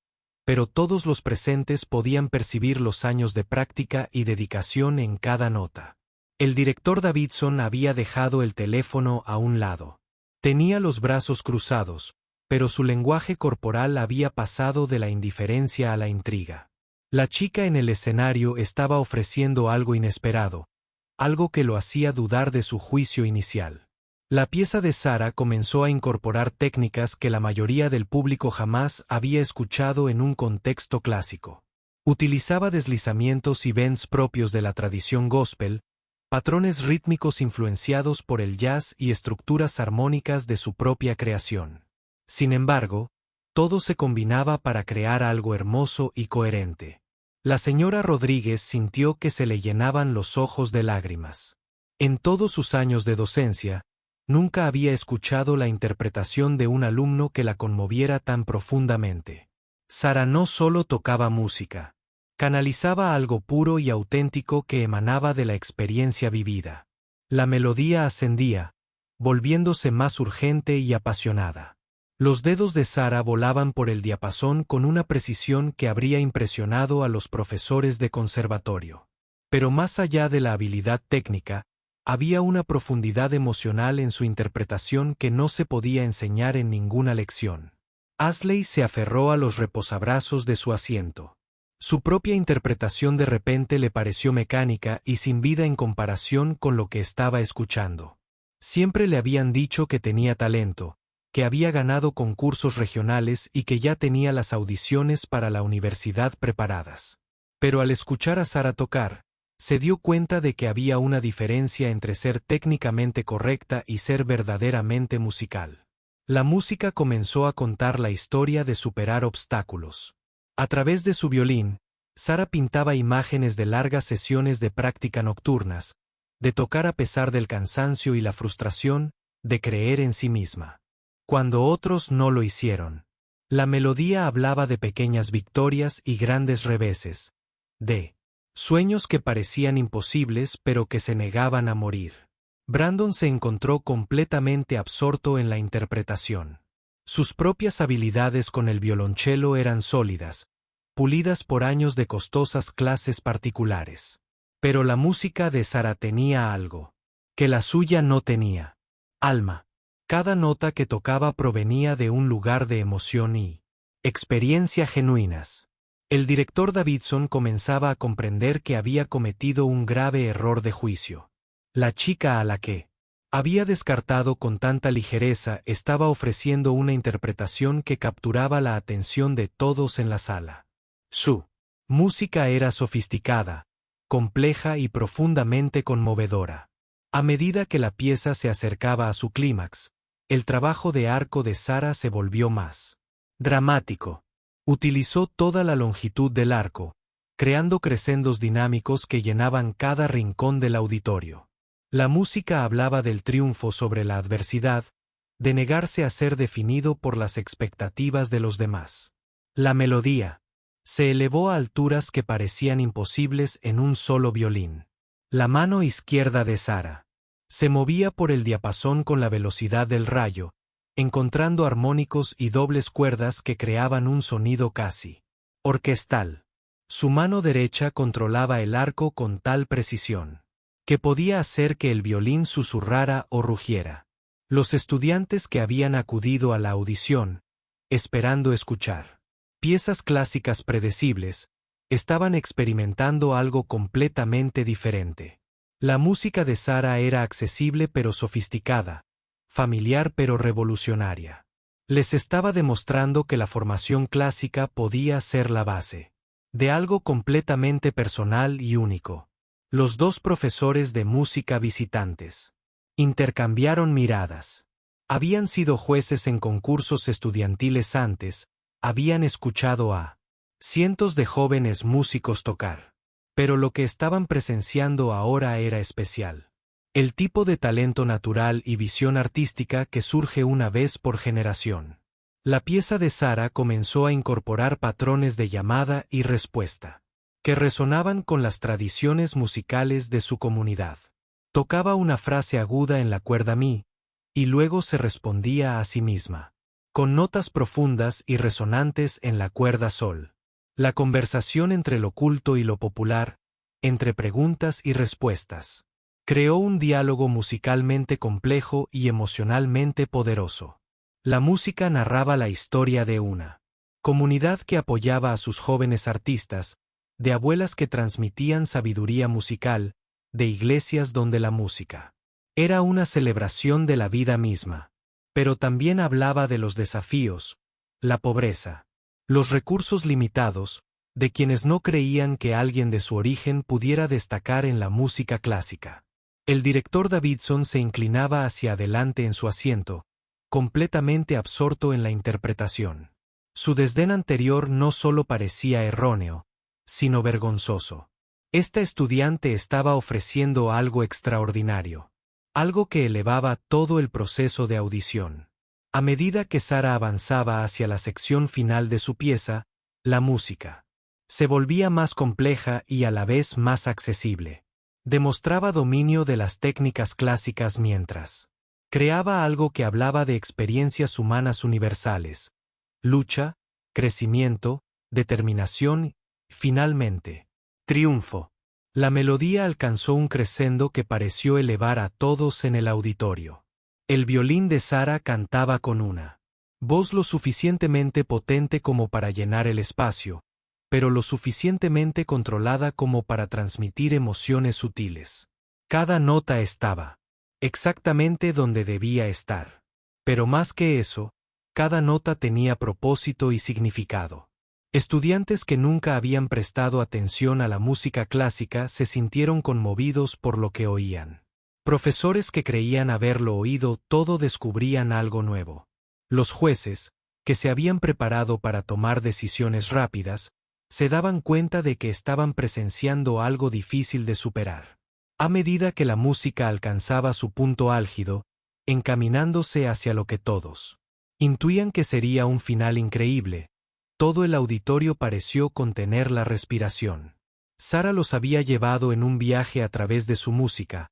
pero todos los presentes podían percibir los años de práctica y dedicación en cada nota. El director Davidson había dejado el teléfono a un lado. Tenía los brazos cruzados, pero su lenguaje corporal había pasado de la indiferencia a la intriga. La chica en el escenario estaba ofreciendo algo inesperado, algo que lo hacía dudar de su juicio inicial. La pieza de Sara comenzó a incorporar técnicas que la mayoría del público jamás había escuchado en un contexto clásico. Utilizaba deslizamientos y bends propios de la tradición gospel, patrones rítmicos influenciados por el jazz y estructuras armónicas de su propia creación. Sin embargo, todo se combinaba para crear algo hermoso y coherente. La señora Rodríguez sintió que se le llenaban los ojos de lágrimas. En todos sus años de docencia, nunca había escuchado la interpretación de un alumno que la conmoviera tan profundamente. Sara no solo tocaba música, canalizaba algo puro y auténtico que emanaba de la experiencia vivida. La melodía ascendía, volviéndose más urgente y apasionada. Los dedos de Sara volaban por el diapasón con una precisión que habría impresionado a los profesores de conservatorio. Pero más allá de la habilidad técnica, había una profundidad emocional en su interpretación que no se podía enseñar en ninguna lección. Ashley se aferró a los reposabrazos de su asiento. Su propia interpretación de repente le pareció mecánica y sin vida en comparación con lo que estaba escuchando. Siempre le habían dicho que tenía talento, que había ganado concursos regionales y que ya tenía las audiciones para la universidad preparadas. Pero al escuchar a Sara tocar, se dio cuenta de que había una diferencia entre ser técnicamente correcta y ser verdaderamente musical. La música comenzó a contar la historia de superar obstáculos. A través de su violín, Sara pintaba imágenes de largas sesiones de práctica nocturnas, de tocar a pesar del cansancio y la frustración, de creer en sí misma. Cuando otros no lo hicieron. La melodía hablaba de pequeñas victorias y grandes reveses, de sueños que parecían imposibles pero que se negaban a morir. Brandon se encontró completamente absorto en la interpretación. Sus propias habilidades con el violonchelo eran sólidas, pulidas por años de costosas clases particulares. Pero la música de Sara tenía algo que la suya no tenía: alma. Cada nota que tocaba provenía de un lugar de emoción y experiencia genuinas. El director Davidson comenzaba a comprender que había cometido un grave error de juicio. La chica a la que Había descartado con tanta ligereza, estaba ofreciendo una interpretación que capturaba la atención de todos en la sala. Su música era sofisticada, compleja y profundamente conmovedora. A medida que la pieza se acercaba a su clímax, el trabajo de arco de Sara se volvió más dramático. Utilizó toda la longitud del arco, creando crescendos dinámicos que llenaban cada rincón del auditorio. La música hablaba del triunfo sobre la adversidad, de negarse a ser definido por las expectativas de los demás. La melodía se elevó a alturas que parecían imposibles en un solo violín. La mano izquierda de Sara se movía por el diapasón con la velocidad del rayo, encontrando armónicos y dobles cuerdas que creaban un sonido casi orquestal. Su mano derecha controlaba el arco con tal precisión que podía hacer que el violín susurrara o rugiera. Los estudiantes que habían acudido a la audición, esperando escuchar piezas clásicas predecibles, estaban experimentando algo completamente diferente. La música de Sara era accesible pero sofisticada, familiar pero revolucionaria. Les estaba demostrando que la formación clásica podía ser la base de algo completamente personal y único. Los dos profesores de música visitantes intercambiaron miradas. Habían sido jueces en concursos estudiantiles antes, habían escuchado a cientos de jóvenes músicos tocar. Pero lo que estaban presenciando ahora era especial. El tipo de talento natural y visión artística que surge una vez por generación. La pieza de Sara comenzó a incorporar patrones de llamada y respuesta, que resonaban con las tradiciones musicales de su comunidad. Tocaba una frase aguda en la cuerda mi, y luego se respondía a sí misma, con notas profundas y resonantes en la cuerda sol. La conversación entre lo culto y lo popular, entre preguntas y respuestas, creó un diálogo musicalmente complejo y emocionalmente poderoso. La música narraba la historia de una comunidad que apoyaba a sus jóvenes artistas, de abuelas que transmitían sabiduría musical, de iglesias donde la música era una celebración de la vida misma. Pero también hablaba de los desafíos, la pobreza, los recursos limitados, de quienes no creían que alguien de su origen pudiera destacar en la música clásica. El director Davidson se inclinaba hacia adelante en su asiento, completamente absorto en la interpretación. Su desdén anterior no solo parecía erróneo, sino vergonzoso. Esta estudiante estaba ofreciendo algo extraordinario, algo que elevaba todo el proceso de audición. A medida que Sara avanzaba hacia la sección final de su pieza, la música se volvía más compleja y a la vez más accesible. Demostraba dominio de las técnicas clásicas mientras creaba algo que hablaba de experiencias humanas universales, lucha, crecimiento, determinación, finalmente, triunfo. La melodía alcanzó un crescendo que pareció elevar a todos en el auditorio. El violín de Sara cantaba con una voz lo suficientemente potente como para llenar el espacio, pero lo suficientemente controlada como para transmitir emociones sutiles. Cada nota estaba exactamente donde debía estar. Pero más que eso, cada nota tenía propósito y significado. Estudiantes que nunca habían prestado atención a la música clásica se sintieron conmovidos por lo que oían. Profesores que creían haberlo oído todo descubrían algo nuevo. Los jueces, que se habían preparado para tomar decisiones rápidas, se daban cuenta de que estaban presenciando algo difícil de superar. A medida que la música alcanzaba su punto álgido, encaminándose hacia lo que todos intuían que sería un final increíble, todo el auditorio pareció contener la respiración. Sara los había llevado en un viaje a través de su música,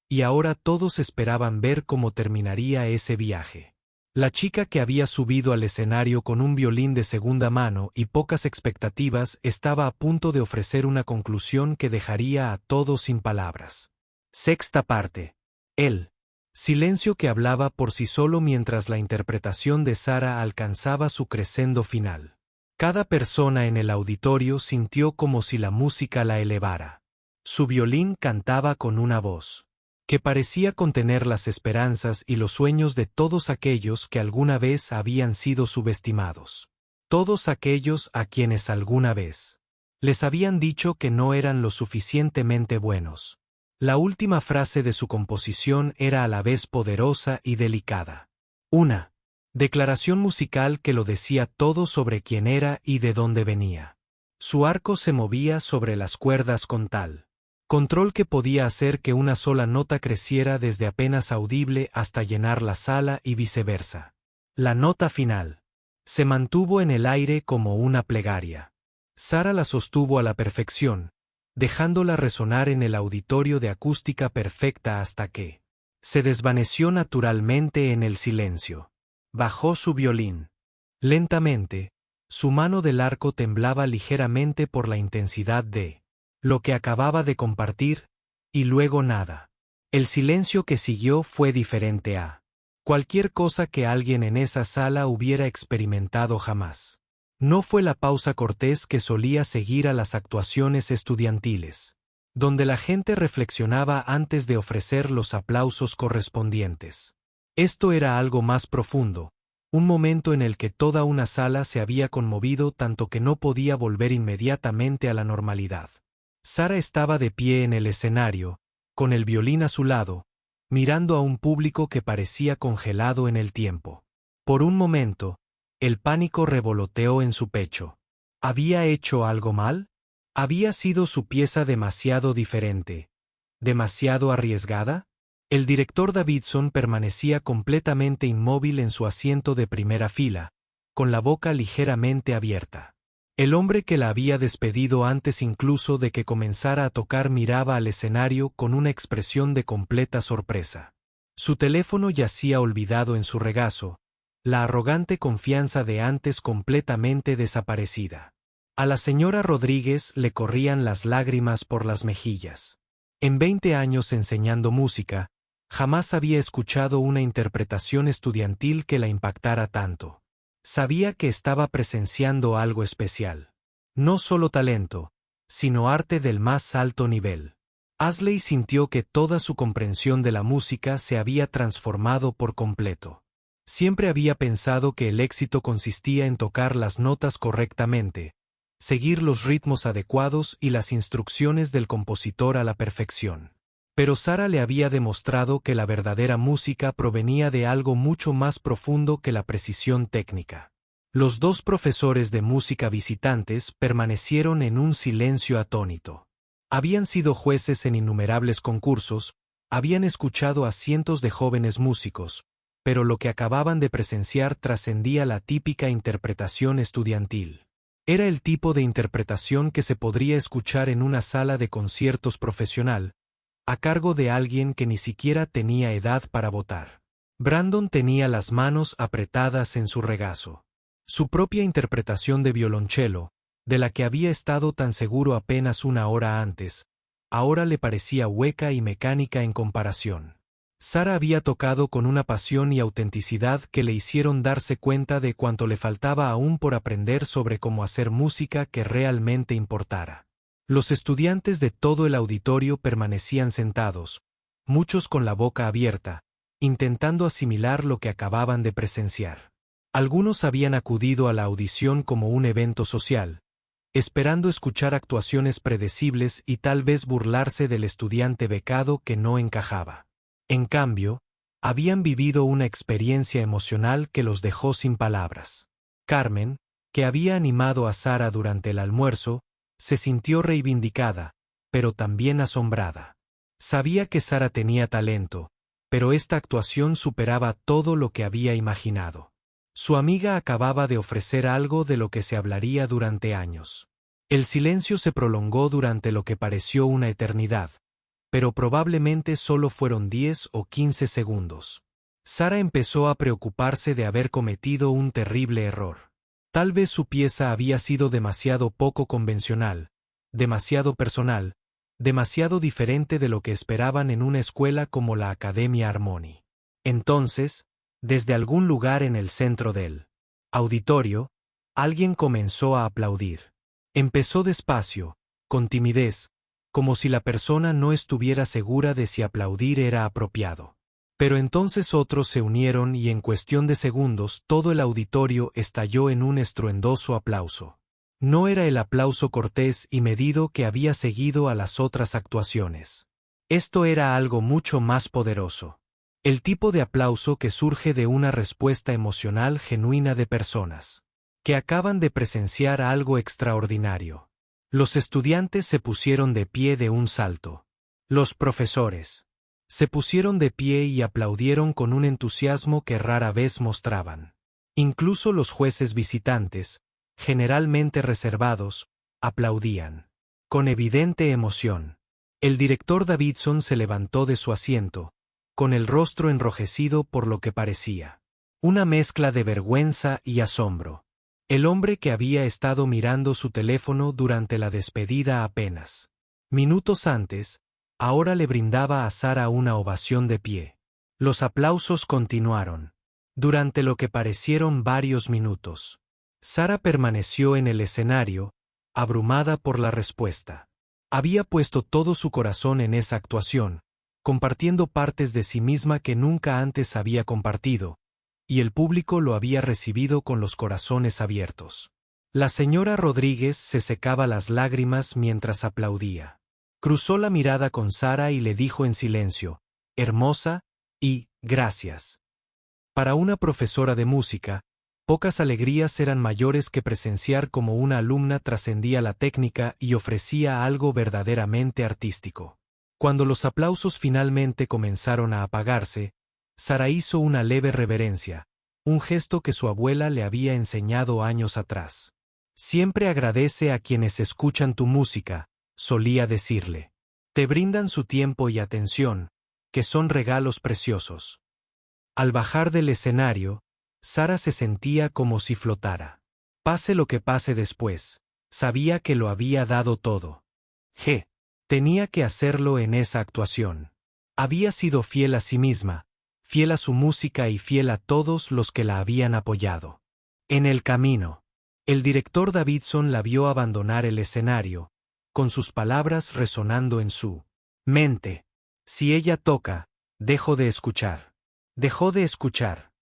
y ahora todos esperaban ver cómo terminaría ese viaje. La chica que había subido al escenario con un violín de segunda mano y pocas expectativas estaba a punto de ofrecer una conclusión que dejaría a todos sin palabras. Sexta parte. El silencio que hablaba por sí solo mientras la interpretación de Sara alcanzaba su crescendo final. Cada persona en el auditorio sintió como si la música la elevara. Su violín cantaba con una voz que parecía contener las esperanzas y los sueños de todos aquellos que alguna vez habían sido subestimados. Todos aquellos a quienes alguna vez les habían dicho que no eran lo suficientemente buenos. La última frase de su composición era a la vez poderosa y delicada. Una declaración musical que lo decía todo sobre quién era y de dónde venía. Su arco se movía sobre las cuerdas con tal control que podía hacer que una sola nota creciera desde apenas audible hasta llenar la sala y viceversa. La nota final se mantuvo en el aire como una plegaria. Sara la sostuvo a la perfección, dejándola resonar en el auditorio de acústica perfecta hasta que se desvaneció naturalmente en el silencio. Bajó su violín. Lentamente, su mano del arco temblaba ligeramente por la intensidad de lo que acababa de compartir, y luego nada. El silencio que siguió fue diferente a cualquier cosa que alguien en esa sala hubiera experimentado jamás. No fue la pausa cortés que solía seguir a las actuaciones estudiantiles, donde la gente reflexionaba antes de ofrecer los aplausos correspondientes. Esto era algo más profundo, un momento en el que toda una sala se había conmovido tanto que no podía volver inmediatamente a la normalidad. Sara estaba de pie en el escenario, con el violín a su lado, mirando a un público que parecía congelado en el tiempo. Por un momento, el pánico revoloteó en su pecho. ¿Había hecho algo mal? ¿Había sido su pieza demasiado diferente? ¿Demasiado arriesgada? El director Davidson permanecía completamente inmóvil en su asiento de primera fila, con la boca ligeramente abierta. El hombre que la había despedido antes incluso de que comenzara a tocar miraba al escenario con una expresión de completa sorpresa. Su teléfono yacía olvidado en su regazo, la arrogante confianza de antes completamente desaparecida. A la señora Rodríguez le corrían las lágrimas por las mejillas. En 20 años enseñando música, jamás había escuchado una interpretación estudiantil que la impactara tanto. Sabía que estaba presenciando algo especial. No solo talento, sino arte del más alto nivel. Ashley sintió que toda su comprensión de la música se había transformado por completo. Siempre había pensado que el éxito consistía en tocar las notas correctamente, seguir los ritmos adecuados y las instrucciones del compositor a la perfección. Pero Sara le había demostrado que la verdadera música provenía de algo mucho más profundo que la precisión técnica. Los dos profesores de música visitantes permanecieron en un silencio atónito. Habían sido jueces en innumerables concursos, habían escuchado a cientos de jóvenes músicos, pero lo que acababan de presenciar trascendía la típica interpretación estudiantil. Era el tipo de interpretación que se podría escuchar en una sala de conciertos profesional, a cargo de alguien que ni siquiera tenía edad para votar. Brandon tenía las manos apretadas en su regazo. Su propia interpretación de violonchelo, de la que había estado tan seguro apenas una hora antes, ahora le parecía hueca y mecánica en comparación. Sara había tocado con una pasión y autenticidad que le hicieron darse cuenta de cuánto le faltaba aún por aprender sobre cómo hacer música que realmente importara. Los estudiantes de todo el auditorio permanecían sentados, muchos con la boca abierta, intentando asimilar lo que acababan de presenciar. Algunos habían acudido a la audición como un evento social, esperando escuchar actuaciones predecibles y tal vez burlarse del estudiante becado que no encajaba. En cambio, habían vivido una experiencia emocional que los dejó sin palabras. Carmen, que había animado a Sara durante el almuerzo, se sintió reivindicada, pero también asombrada. Sabía que Sara tenía talento, pero esta actuación superaba todo lo que había imaginado. Su amiga acababa de ofrecer algo de lo que se hablaría durante años. El silencio se prolongó durante lo que pareció una eternidad, pero probablemente solo fueron 10 o 15 segundos. Sara empezó a preocuparse de haber cometido un terrible error. Tal vez su pieza había sido demasiado poco convencional, demasiado personal, demasiado diferente de lo que esperaban en una escuela como la Academia Armoni. Entonces, desde algún lugar en el centro del auditorio, alguien comenzó a aplaudir. Empezó despacio, con timidez, como si la persona no estuviera segura de si aplaudir era apropiado. Pero entonces otros se unieron y en cuestión de segundos todo el auditorio estalló en un estruendoso aplauso. No era el aplauso cortés y medido que había seguido a las otras actuaciones. Esto era algo mucho más poderoso. El tipo de aplauso que surge de una respuesta emocional genuina de personas que acaban de presenciar algo extraordinario. Los estudiantes se pusieron de pie de un salto. Los profesores se pusieron de pie y aplaudieron con un entusiasmo que rara vez mostraban. Incluso los jueces visitantes, generalmente reservados, aplaudían. Con evidente emoción. El director Davidson se levantó de su asiento, con el rostro enrojecido por lo que parecía una mezcla de vergüenza y asombro. El hombre que había estado mirando su teléfono durante la despedida apenas minutos antes, ahora le brindaba a Sara una ovación de pie. Los aplausos continuaron. Durante lo que parecieron varios minutos. Sara permaneció en el escenario, abrumada por la respuesta. Había puesto todo su corazón en esa actuación, compartiendo partes de sí misma que nunca antes había compartido, y el público lo había recibido con los corazones abiertos. La señora Rodríguez se secaba las lágrimas mientras aplaudía. Cruzó la mirada con Sara y le dijo en silencio, hermosa, y, gracias. Para una profesora de música, pocas alegrías eran mayores que presenciar cómo una alumna trascendía la técnica y ofrecía algo verdaderamente artístico. Cuando los aplausos finalmente comenzaron a apagarse, Sara hizo una leve reverencia, un gesto que su abuela le había enseñado años atrás. Siempre agradece a quienes escuchan tu música, solía decirle. Te brindan su tiempo y atención, que son regalos preciosos. Al bajar del escenario, Sara se sentía como si flotara. Pase lo que pase después, sabía que lo había dado todo. Tenía que hacerlo en esa actuación. Había sido fiel a sí misma, fiel a su música y fiel a todos los que la habían apoyado. En el camino, el director Davidson la vio abandonar el escenario, con sus palabras resonando en su mente. Si ella toca, dejo de escuchar. Dejó de escuchar.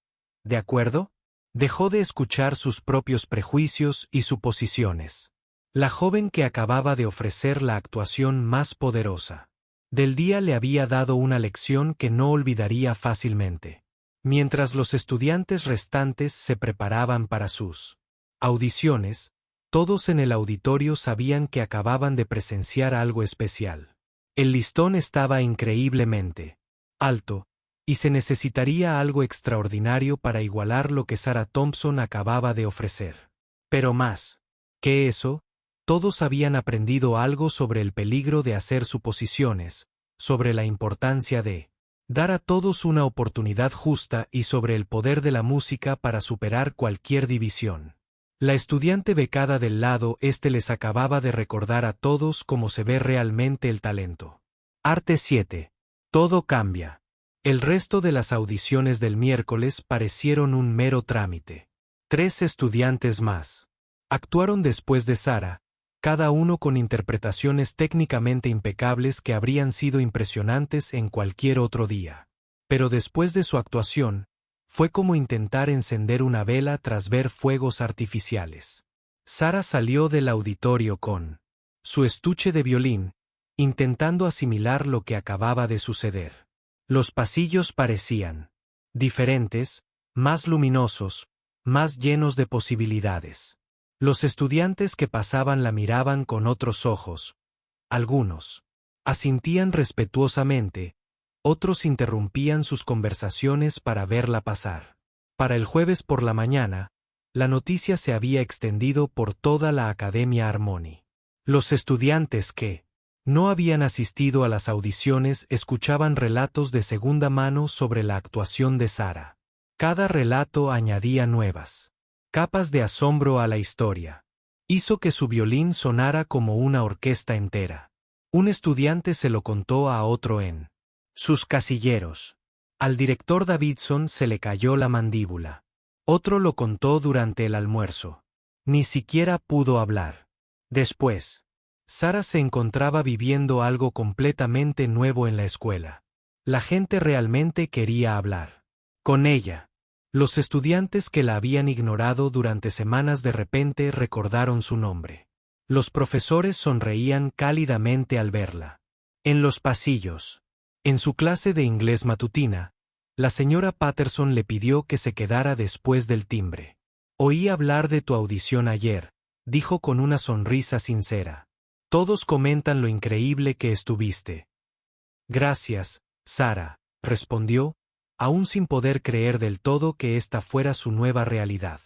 ¿De acuerdo? Dejó de escuchar sus propios prejuicios y suposiciones. La joven que acababa de ofrecer la actuación más poderosa del día le había dado una lección que no olvidaría fácilmente. Mientras los estudiantes restantes se preparaban para sus audiciones, todos en el auditorio sabían que acababan de presenciar algo especial. El listón estaba increíblemente alto, y se necesitaría algo extraordinario para igualar lo que Sara Thompson acababa de ofrecer. Pero más que eso, todos habían aprendido algo sobre el peligro de hacer suposiciones, sobre la importancia de dar a todos una oportunidad justa y sobre el poder de la música para superar cualquier división. La estudiante becada del lado este les acababa de recordar a todos cómo se ve realmente el talento. Arte 7. Todo cambia. El resto de las audiciones del miércoles parecieron un mero trámite. 3 estudiantes más actuaron después de Sara, cada uno con interpretaciones técnicamente impecables que habrían sido impresionantes en cualquier otro día. Pero después de su actuación, fue como intentar encender una vela tras ver fuegos artificiales. Sara salió del auditorio con su estuche de violín, intentando asimilar lo que acababa de suceder. Los pasillos parecían diferentes, más luminosos, más llenos de posibilidades. Los estudiantes que pasaban la miraban con otros ojos. Algunos asintían respetuosamente, otros interrumpían sus conversaciones para verla pasar. Para el jueves por la mañana, la noticia se había extendido por toda la Academia Armoni. Los estudiantes que no habían asistido a las audiciones escuchaban relatos de segunda mano sobre la actuación de Sara. Cada relato añadía nuevas capas de asombro a la historia. Hizo que su violín sonara como una orquesta entera. Un estudiante se lo contó a otro en sus casilleros. Al director Davidson se le cayó la mandíbula. Otro lo contó durante el almuerzo. Ni siquiera pudo hablar. Después Sara se encontraba viviendo algo completamente nuevo en la escuela. La gente realmente quería hablar con ella. Los estudiantes que la habían ignorado durante semanas de repente recordaron su nombre. Los profesores sonreían cálidamente al verla. En los pasillos. En su clase de inglés matutina, la señora Patterson le pidió que se quedara después del timbre. Oí hablar de tu audición ayer, dijo con una sonrisa sincera. Todos comentan lo increíble que estuviste. Gracias, Sara, respondió, aún sin poder creer del todo que esta fuera su nueva realidad.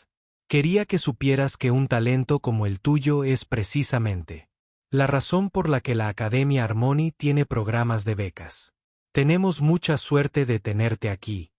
Quería que supieras que un talento como el tuyo es precisamente la razón por la que la Academia Harmony tiene programas de becas. Tenemos mucha suerte de tenerte aquí.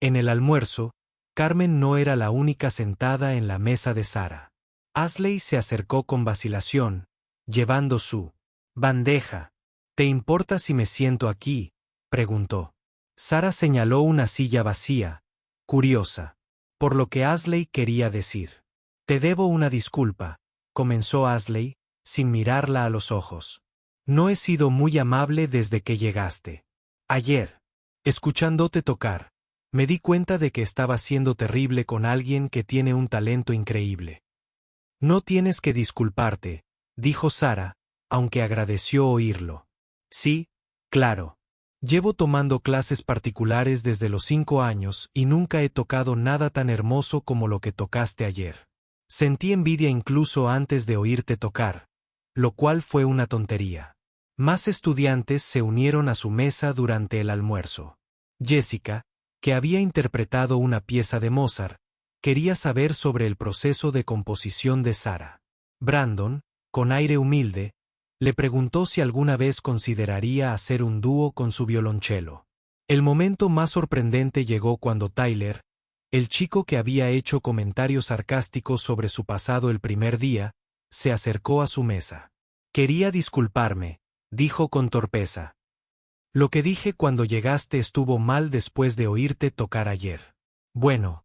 En el almuerzo, Carmen no era la única sentada en la mesa de Sara. Ashley se acercó con vacilación, llevando su bandeja. ¿Te importa si me siento aquí?, preguntó. Sara señaló una silla vacía, curiosa, por lo que Ashley quería decir. Te debo una disculpa, comenzó Ashley, sin mirarla a los ojos. No he sido muy amable desde que llegaste. Ayer, escuchándote tocar, me di cuenta de que estaba siendo terrible con alguien que tiene un talento increíble. No tienes que disculparte, dijo Sara, aunque agradeció oírlo. Sí, claro. Llevo tomando clases particulares desde los 5 años y nunca he tocado nada tan hermoso como lo que tocaste ayer. Sentí envidia incluso antes de oírte tocar, lo cual fue una tontería. Más estudiantes se unieron a su mesa durante el almuerzo. Jessica, que había interpretado una pieza de Mozart, quería saber sobre el proceso de composición de Sara. Brandon, con aire humilde, le preguntó si alguna vez consideraría hacer un dúo con su violonchelo. El momento más sorprendente llegó cuando Tyler, el chico que había hecho comentarios sarcásticos sobre su pasado el primer día, se acercó a su mesa. Quería disculparme, dijo con torpeza. Lo que dije cuando llegaste estuvo mal después de oírte tocar ayer. Bueno,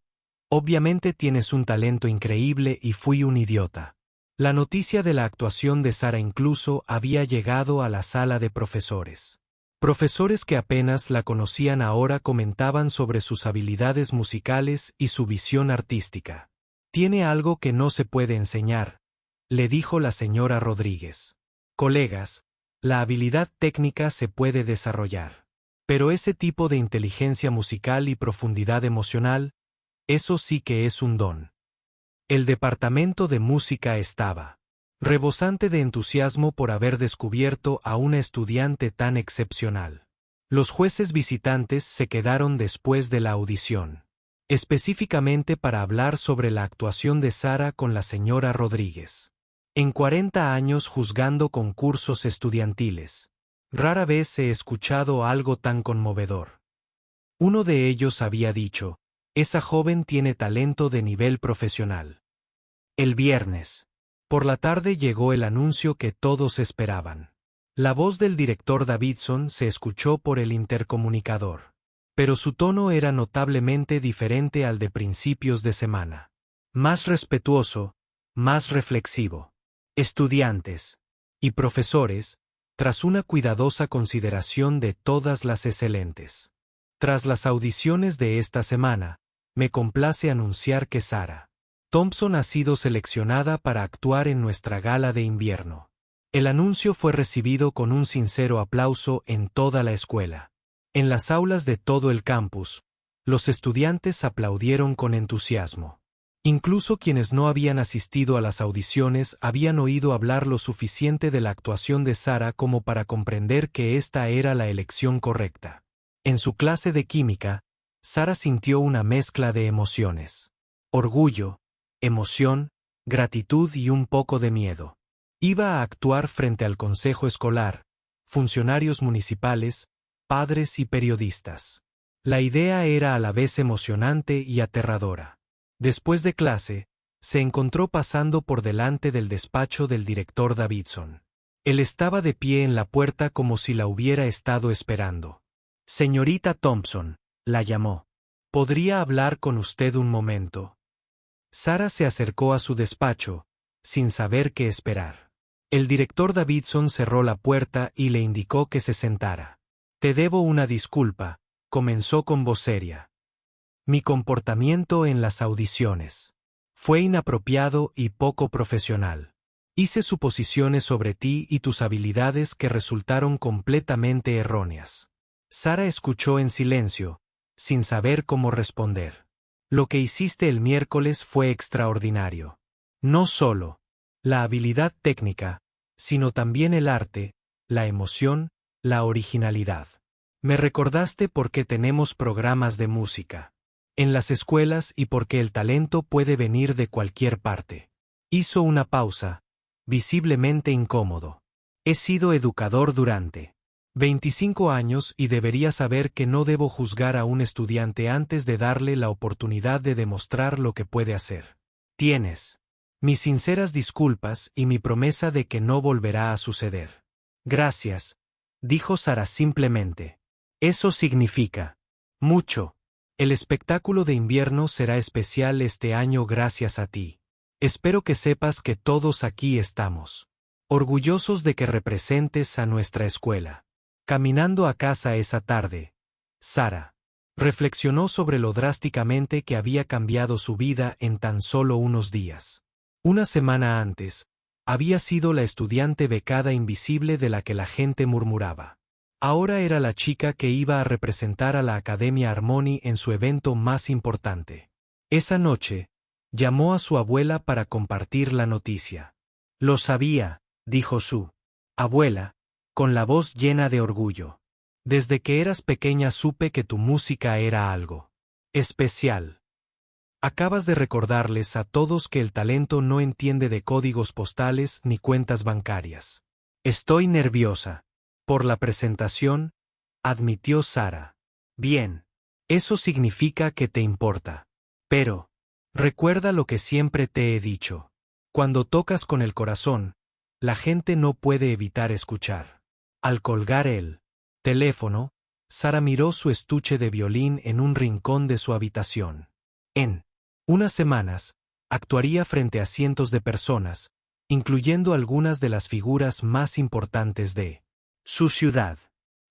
obviamente tienes un talento increíble y fui un idiota. La noticia de la actuación de Sara incluso había llegado a la sala de profesores. Profesores que apenas la conocían ahora comentaban sobre sus habilidades musicales y su visión artística. Tiene algo que no se puede enseñar, le dijo la señora Rodríguez. Colegas, la habilidad técnica se puede desarrollar. Pero ese tipo de inteligencia musical y profundidad emocional, eso sí que es un don. El departamento de música estaba rebosante de entusiasmo por haber descubierto a una estudiante tan excepcional. Los jueces visitantes se quedaron después de la audición, específicamente para hablar sobre la actuación de Sara con la señora Rodríguez. En 40 años juzgando concursos estudiantiles, rara vez he escuchado algo tan conmovedor. Uno de ellos había dicho, esa joven tiene talento de nivel profesional. El viernes, por la tarde llegó el anuncio que todos esperaban. La voz del director Davidson se escuchó por el intercomunicador, pero su tono era notablemente diferente al de principios de semana. Más respetuoso, más reflexivo. Estudiantes y profesores, tras una cuidadosa consideración de todas las excelentes. Tras las audiciones de esta semana, me complace anunciar que Sara Thompson ha sido seleccionada para actuar en nuestra gala de invierno. El anuncio fue recibido con un sincero aplauso en toda la escuela. En las aulas de todo el campus, los estudiantes aplaudieron con entusiasmo. Incluso quienes no habían asistido a las audiciones habían oído hablar lo suficiente de la actuación de Sara como para comprender que esta era la elección correcta. En su clase de química, Sara sintió una mezcla de emociones. Orgullo, emoción, gratitud y un poco de miedo. Iba a actuar frente al consejo escolar, funcionarios municipales, padres y periodistas. La idea era a la vez emocionante y aterradora. Después de clase, se encontró pasando por delante del despacho del director Davidson. Él estaba de pie en la puerta como si la hubiera estado esperando. Señorita Thompson, la llamó. ¿Podría hablar con usted un momento? Sara se acercó a su despacho, sin saber qué esperar. El director Davidson cerró la puerta y le indicó que se sentara. Te debo una disculpa, comenzó con voz seria. Mi comportamiento en las audiciones fue inapropiado y poco profesional. Hice suposiciones sobre ti y tus habilidades que resultaron completamente erróneas. Sara escuchó en silencio, sin saber cómo responder. Lo que hiciste el miércoles fue extraordinario. No solo la habilidad técnica, sino también el arte, la emoción, la originalidad. Me recordaste por qué tenemos programas de música en las escuelas y porque el talento puede venir de cualquier parte. Hizo una pausa, visiblemente incómodo. He sido educador durante 25 años y debería saber que no debo juzgar a un estudiante antes de darle la oportunidad de demostrar lo que puede hacer. Tienes mis sinceras disculpas y mi promesa de que no volverá a suceder. Gracias, dijo Sara simplemente. Eso significa mucho. El espectáculo de invierno será especial este año gracias a ti. Espero que sepas que todos aquí estamos orgullosos de que representes a nuestra escuela. Caminando a casa esa tarde, Sara reflexionó sobre lo drásticamente que había cambiado su vida en tan solo unos días. Una semana antes, había sido la estudiante becada invisible de la que la gente murmuraba. Ahora era la chica que iba a representar a la Academia Armoni en su evento más importante. Esa noche, llamó a su abuela para compartir la noticia. Lo sabía, dijo su abuela, con la voz llena de orgullo. Desde que eras pequeña supe que tu música era algo especial. Acabas de recordarles a todos que el talento no entiende de códigos postales ni cuentas bancarias. Estoy nerviosa por la presentación, admitió Sara. Bien, eso significa que te importa. Pero, recuerda lo que siempre te he dicho. Cuando tocas con el corazón, la gente no puede evitar escuchar. Al colgar el teléfono, Sara miró su estuche de violín en un rincón de su habitación. En unas semanas, actuaría frente a cientos de personas, incluyendo algunas de las figuras más importantes de su ciudad.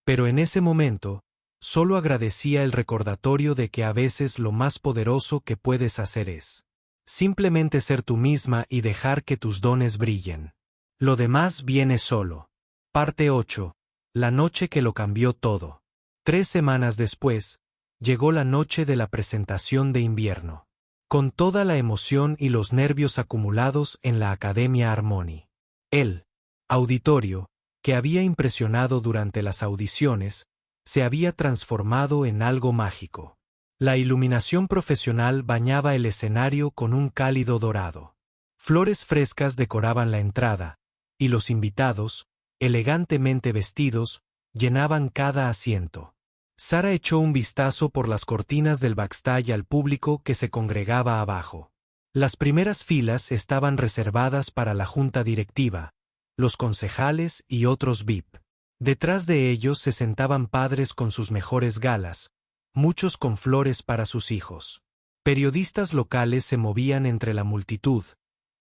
Pero en ese momento, solo agradecía el recordatorio de que a veces lo más poderoso que puedes hacer es simplemente ser tú misma y dejar que tus dones brillen. Lo demás viene solo. Parte 8. La noche que lo cambió todo. 3 semanas después, llegó la noche de la presentación de invierno. Con toda la emoción y los nervios acumulados en la Academia Armoni. El auditorio, que había impresionado durante las audiciones, se había transformado en algo mágico. La iluminación profesional bañaba el escenario con un cálido dorado. Flores frescas decoraban la entrada, y los invitados, elegantemente vestidos, llenaban cada asiento. Sara echó un vistazo por las cortinas del backstage al público que se congregaba abajo. Las primeras filas estaban reservadas para la junta directiva, los concejales y otros VIP. Detrás de ellos se sentaban padres con sus mejores galas, muchos con flores para sus hijos. Periodistas locales se movían entre la multitud,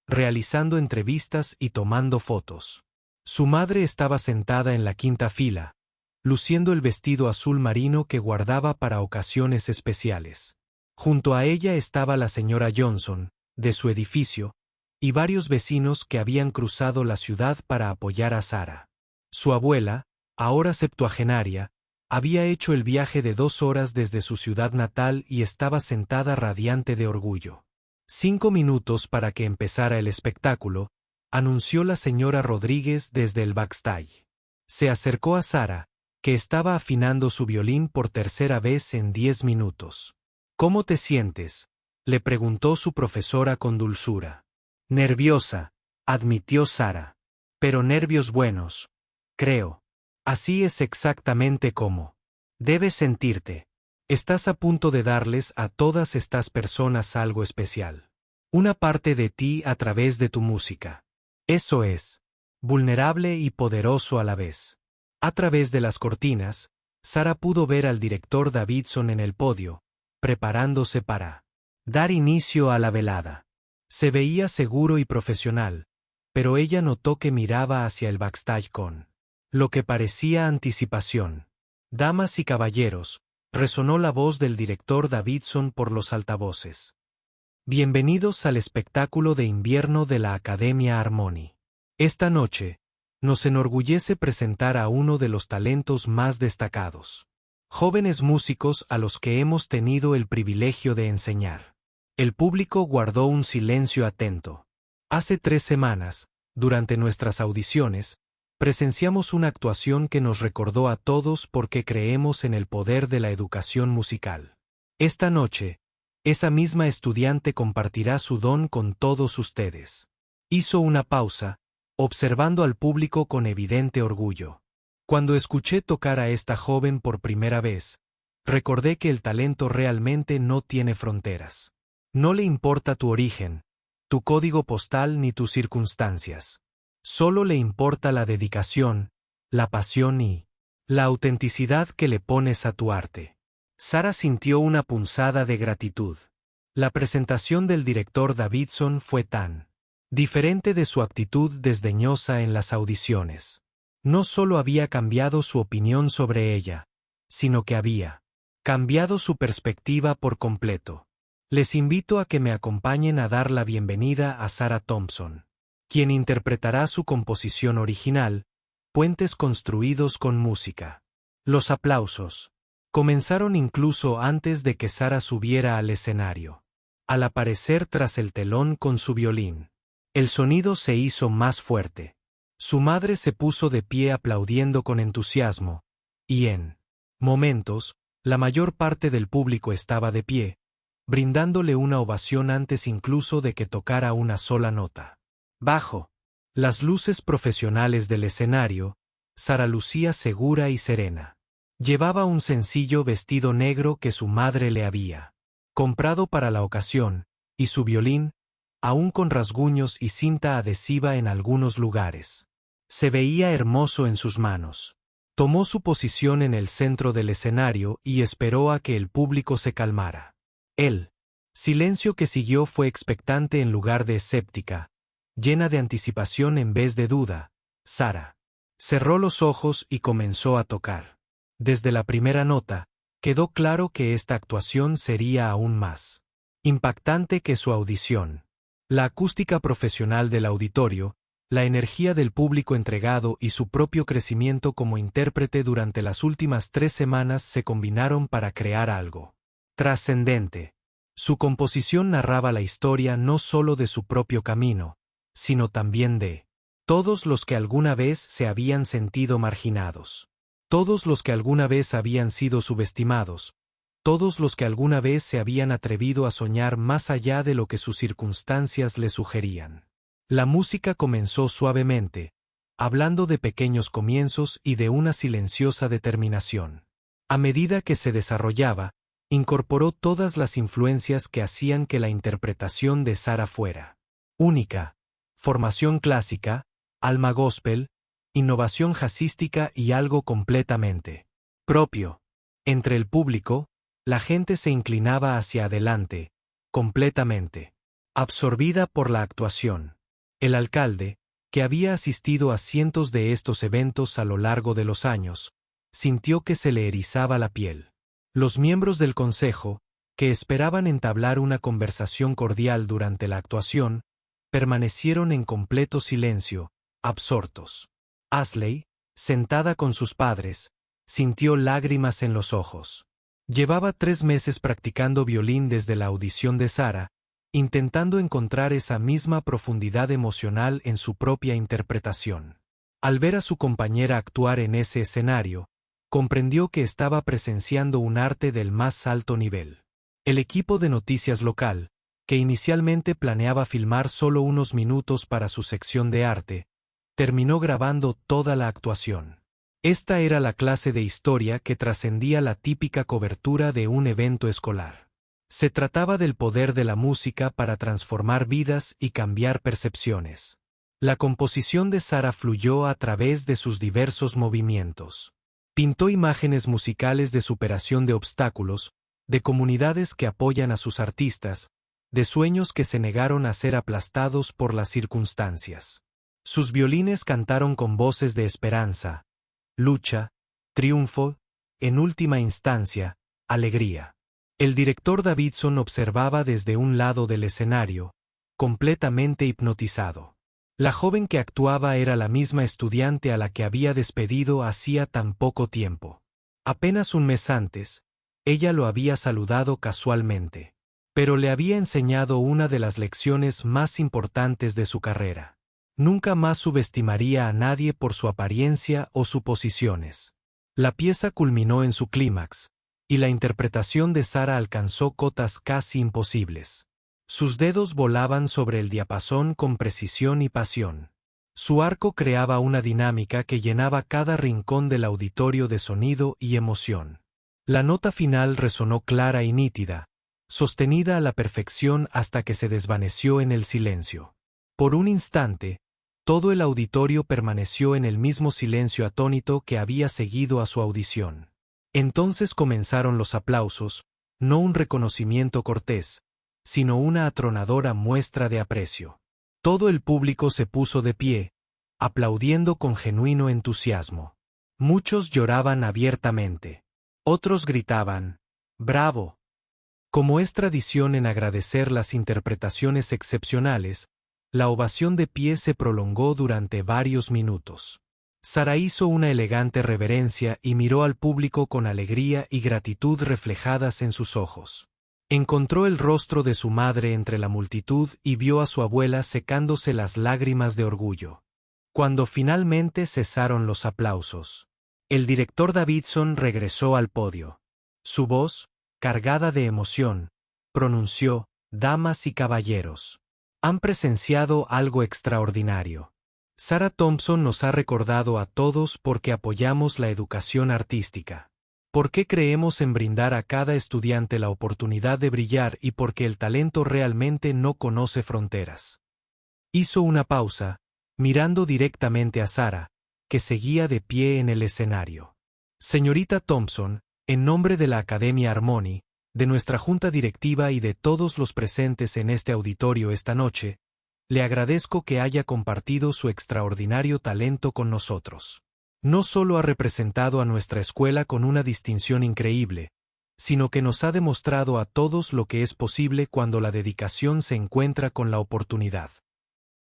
realizando entrevistas y tomando fotos. Su madre estaba sentada en la quinta fila, luciendo el vestido azul marino que guardaba para ocasiones especiales. Junto a ella estaba la señora Johnson, de su edificio, y varios vecinos que habían cruzado la ciudad para apoyar a Sara. Su abuela, ahora septuagenaria, había hecho el viaje de 2 horas desde su ciudad natal y estaba sentada radiante de orgullo. 5 minutos para que empezara el espectáculo, anunció la señora Rodríguez desde el backstage. Se acercó a Sara, que estaba afinando su violín por tercera vez en 10 minutos. ¿Cómo te sientes?, le preguntó su profesora con dulzura. Nerviosa, admitió Sara. Pero nervios buenos, creo. Así es exactamente como debes sentirte. Estás a punto de darles a todas estas personas algo especial. Una parte de ti a través de tu música. Eso es vulnerable y poderoso a la vez. A través de las cortinas, Sara pudo ver al director Davidson en el podio, preparándose para dar inicio a la velada. Se veía seguro y profesional, pero ella notó que miraba hacia el backstage con lo que parecía anticipación. Damas y caballeros, resonó la voz del director Davidson por los altavoces. Bienvenidos al espectáculo de invierno de la Academia Armoni. Esta noche, nos enorgullece presentar a uno de los talentos más destacados. Jóvenes músicos a los que hemos tenido el privilegio de enseñar. El público guardó un silencio atento. Hace 3 semanas, durante nuestras audiciones, presenciamos una actuación que nos recordó a todos por qué creemos en el poder de la educación musical. Esta noche, esa misma estudiante compartirá su don con todos ustedes. Hizo una pausa, observando al público con evidente orgullo. Cuando escuché tocar a esta joven por primera vez, recordé que el talento realmente no tiene fronteras. No le importa tu origen, tu código postal ni tus circunstancias. Solo le importa la dedicación, la pasión y la autenticidad que le pones a tu arte. Sara sintió una punzada de gratitud. La presentación del director Davidson fue tan diferente de su actitud desdeñosa en las audiciones. No solo había cambiado su opinión sobre ella, sino que había cambiado su perspectiva por completo. Les invito a que me acompañen a dar la bienvenida a Sarah Thompson, quien interpretará su composición original, Puentes construidos con música. Los aplausos comenzaron incluso antes de que Sarah subiera al escenario. Al aparecer tras el telón con su violín, el sonido se hizo más fuerte. Su madre se puso de pie aplaudiendo con entusiasmo, y en momentos, la mayor parte del público estaba de pie, brindándole una ovación antes incluso de que tocara una sola nota. Bajo las luces profesionales del escenario, Sarah lucía segura y serena. Llevaba un sencillo vestido negro que su madre le había comprado para la ocasión, y su violín, aún con rasguños y cinta adhesiva en algunos lugares. Se veía hermoso en sus manos. Tomó su posición en el centro del escenario y esperó a que el público se calmara. El silencio que siguió fue expectante en lugar de escéptica, llena de anticipación en vez de duda. Sarah cerró los ojos y comenzó a tocar. Desde la primera nota, quedó claro que esta actuación sería aún más impactante que su audición. La acústica profesional del auditorio, la energía del público entregado y su propio crecimiento como intérprete durante las últimas 3 semanas se combinaron para crear algo trascendente. Su composición narraba la historia no solo de su propio camino, sino también de todos los que alguna vez se habían sentido marginados. Todos los que alguna vez habían sido subestimados, todos los que alguna vez se habían atrevido a soñar más allá de lo que sus circunstancias le sugerían. La música comenzó suavemente, hablando de pequeños comienzos y de una silenciosa determinación. A medida que se desarrollaba, incorporó todas las influencias que hacían que la interpretación de Sarah fuera única: formación clásica, alma gospel, innovación jazzística y algo completamente propio. Entre el público, la gente se inclinaba hacia adelante, completamente absorbida por la actuación. El alcalde, que había asistido a cientos de estos eventos a lo largo de los años, sintió que se le erizaba la piel. Los miembros del consejo, que esperaban entablar una conversación cordial durante la actuación, permanecieron en completo silencio, absortos. Ashley, sentada con sus padres, sintió lágrimas en los ojos. Llevaba 3 meses practicando violín desde la audición de Sarah, intentando encontrar esa misma profundidad emocional en su propia interpretación. Al ver a su compañera actuar en ese escenario, comprendió que estaba presenciando un arte del más alto nivel. El equipo de noticias local, que inicialmente planeaba filmar solo unos minutos para su sección de arte, terminó grabando toda la actuación. Esta era la clase de historia que trascendía la típica cobertura de un evento escolar. Se trataba del poder de la música para transformar vidas y cambiar percepciones. La composición de Sarah fluyó a través de sus diversos movimientos. Pintó imágenes musicales de superación de obstáculos, de comunidades que apoyan a sus artistas, de sueños que se negaron a ser aplastados por las circunstancias. Sus violines cantaron con voces de esperanza, lucha, triunfo, en última instancia, alegría. El director Davidson observaba desde un lado del escenario, completamente hipnotizado. La joven que actuaba era la misma estudiante a la que había despedido hacía tan poco tiempo. Apenas un mes antes, ella lo había saludado casualmente. Pero le había enseñado una de las lecciones más importantes de su carrera. Nunca más subestimaría a nadie por su apariencia o suposiciones. La pieza culminó en su clímax, y la interpretación de Sara alcanzó cotas casi imposibles. Sus dedos volaban sobre el diapasón con precisión y pasión. Su arco creaba una dinámica que llenaba cada rincón del auditorio de sonido y emoción. La nota final resonó clara y nítida, sostenida a la perfección hasta que se desvaneció en el silencio. Por un instante, todo el auditorio permaneció en el mismo silencio atónito que había seguido a su audición. Entonces comenzaron los aplausos, no un reconocimiento cortés, sino una atronadora muestra de aprecio. Todo el público se puso de pie, aplaudiendo con genuino entusiasmo. Muchos lloraban abiertamente. Otros gritaban, ¡bravo! Como es tradición en agradecer las interpretaciones excepcionales, la ovación de pie se prolongó durante varios minutos. Sara hizo una elegante reverencia y miró al público con alegría y gratitud reflejadas en sus ojos. Encontró el rostro de su madre entre la multitud y vio a su abuela secándose las lágrimas de orgullo. Cuando finalmente cesaron los aplausos, el director Davidson regresó al podio. Su voz, cargada de emoción, pronunció, «Damas y caballeros, han presenciado algo extraordinario. Sara Thompson nos ha recordado a todos por qué apoyamos la educación artística. Por qué creemos en brindar a cada estudiante la oportunidad de brillar y porque el talento realmente no conoce fronteras». Hizo una pausa, mirando directamente a Sara, que seguía de pie en el escenario. «Señorita Thompson, en nombre de la Academia Armoni, de nuestra junta directiva y de todos los presentes en este auditorio esta noche, le agradezco que haya compartido su extraordinario talento con nosotros. No solo ha representado a nuestra escuela con una distinción increíble, sino que nos ha demostrado a todos lo que es posible cuando la dedicación se encuentra con la oportunidad».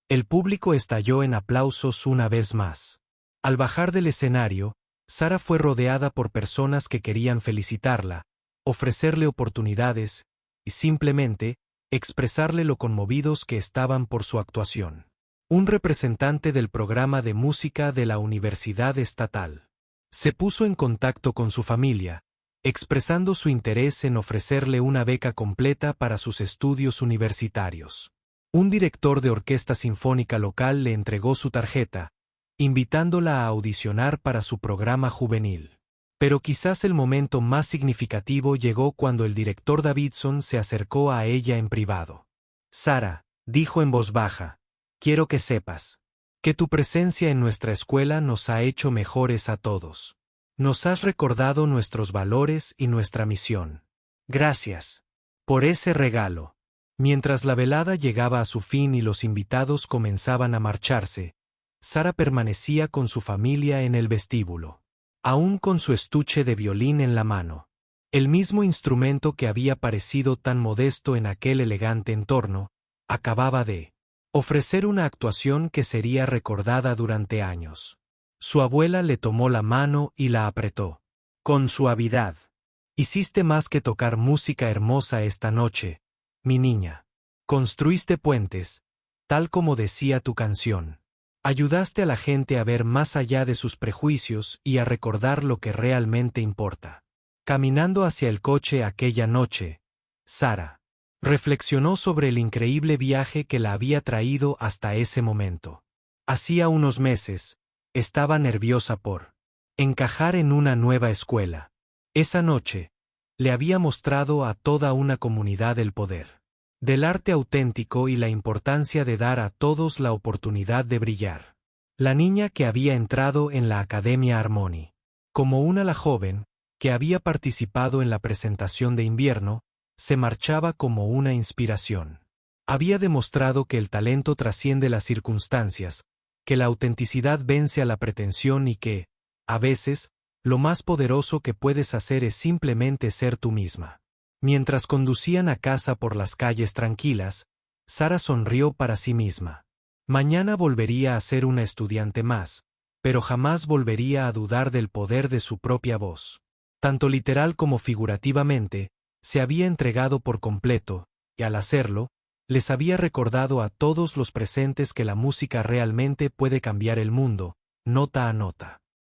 El público estalló en aplausos una vez más. Al bajar del escenario, Sara fue rodeada por personas que querían felicitarla, ofrecerle oportunidades y simplemente expresarle lo conmovidos que estaban por su actuación. Un representante del programa de música de la Universidad Estatal se puso en contacto con su familia, expresando su interés en ofrecerle una beca completa para sus estudios universitarios. Un director de orquesta sinfónica local le entregó su tarjeta, invitándola a audicionar para su programa juvenil. Pero quizás el momento más significativo llegó cuando el director Davidson se acercó a ella en privado. «Sara», dijo en voz baja, «quiero que sepas que tu presencia en nuestra escuela nos ha hecho mejores a todos. Nos has recordado nuestros valores y nuestra misión. Gracias por ese regalo». Mientras la velada llegaba a su fin y los invitados comenzaban a marcharse, Sara permanecía con su familia en el vestíbulo, aún con su estuche de violín en la mano. El mismo instrumento que había parecido tan modesto en aquel elegante entorno, acababa de ofrecer una actuación que sería recordada durante años. Su abuela le tomó la mano y la apretó. Con suavidad. «Hiciste más que tocar música hermosa esta noche, mi niña. Construiste puentes, tal como decía tu canción. Ayudaste a la gente a ver más allá de sus prejuicios y a recordar lo que realmente importa». Caminando hacia el coche aquella noche, Sara reflexionó sobre el increíble viaje que la había traído hasta ese momento. Hacía unos meses, estaba nerviosa por encajar en una nueva escuela. Esa noche, le había mostrado a toda una comunidad el poder del arte auténtico y la importancia de dar a todos la oportunidad de brillar. La niña que había entrado en la Academia Armoni, como una la joven, que había participado en la presentación de invierno, se marchaba como una inspiración. Había demostrado que el talento trasciende las circunstancias, que la autenticidad vence a la pretensión y que, a veces, lo más poderoso que puedes hacer es simplemente ser tú misma. Mientras conducían a casa por las calles tranquilas, Sara sonrió para sí misma. Mañana volvería a ser una estudiante más, pero jamás volvería a dudar del poder de su propia voz. Tanto literal como figurativamente, se había entregado por completo, y al hacerlo, les había recordado a todos los presentes que la música realmente puede cambiar el mundo, nota a nota.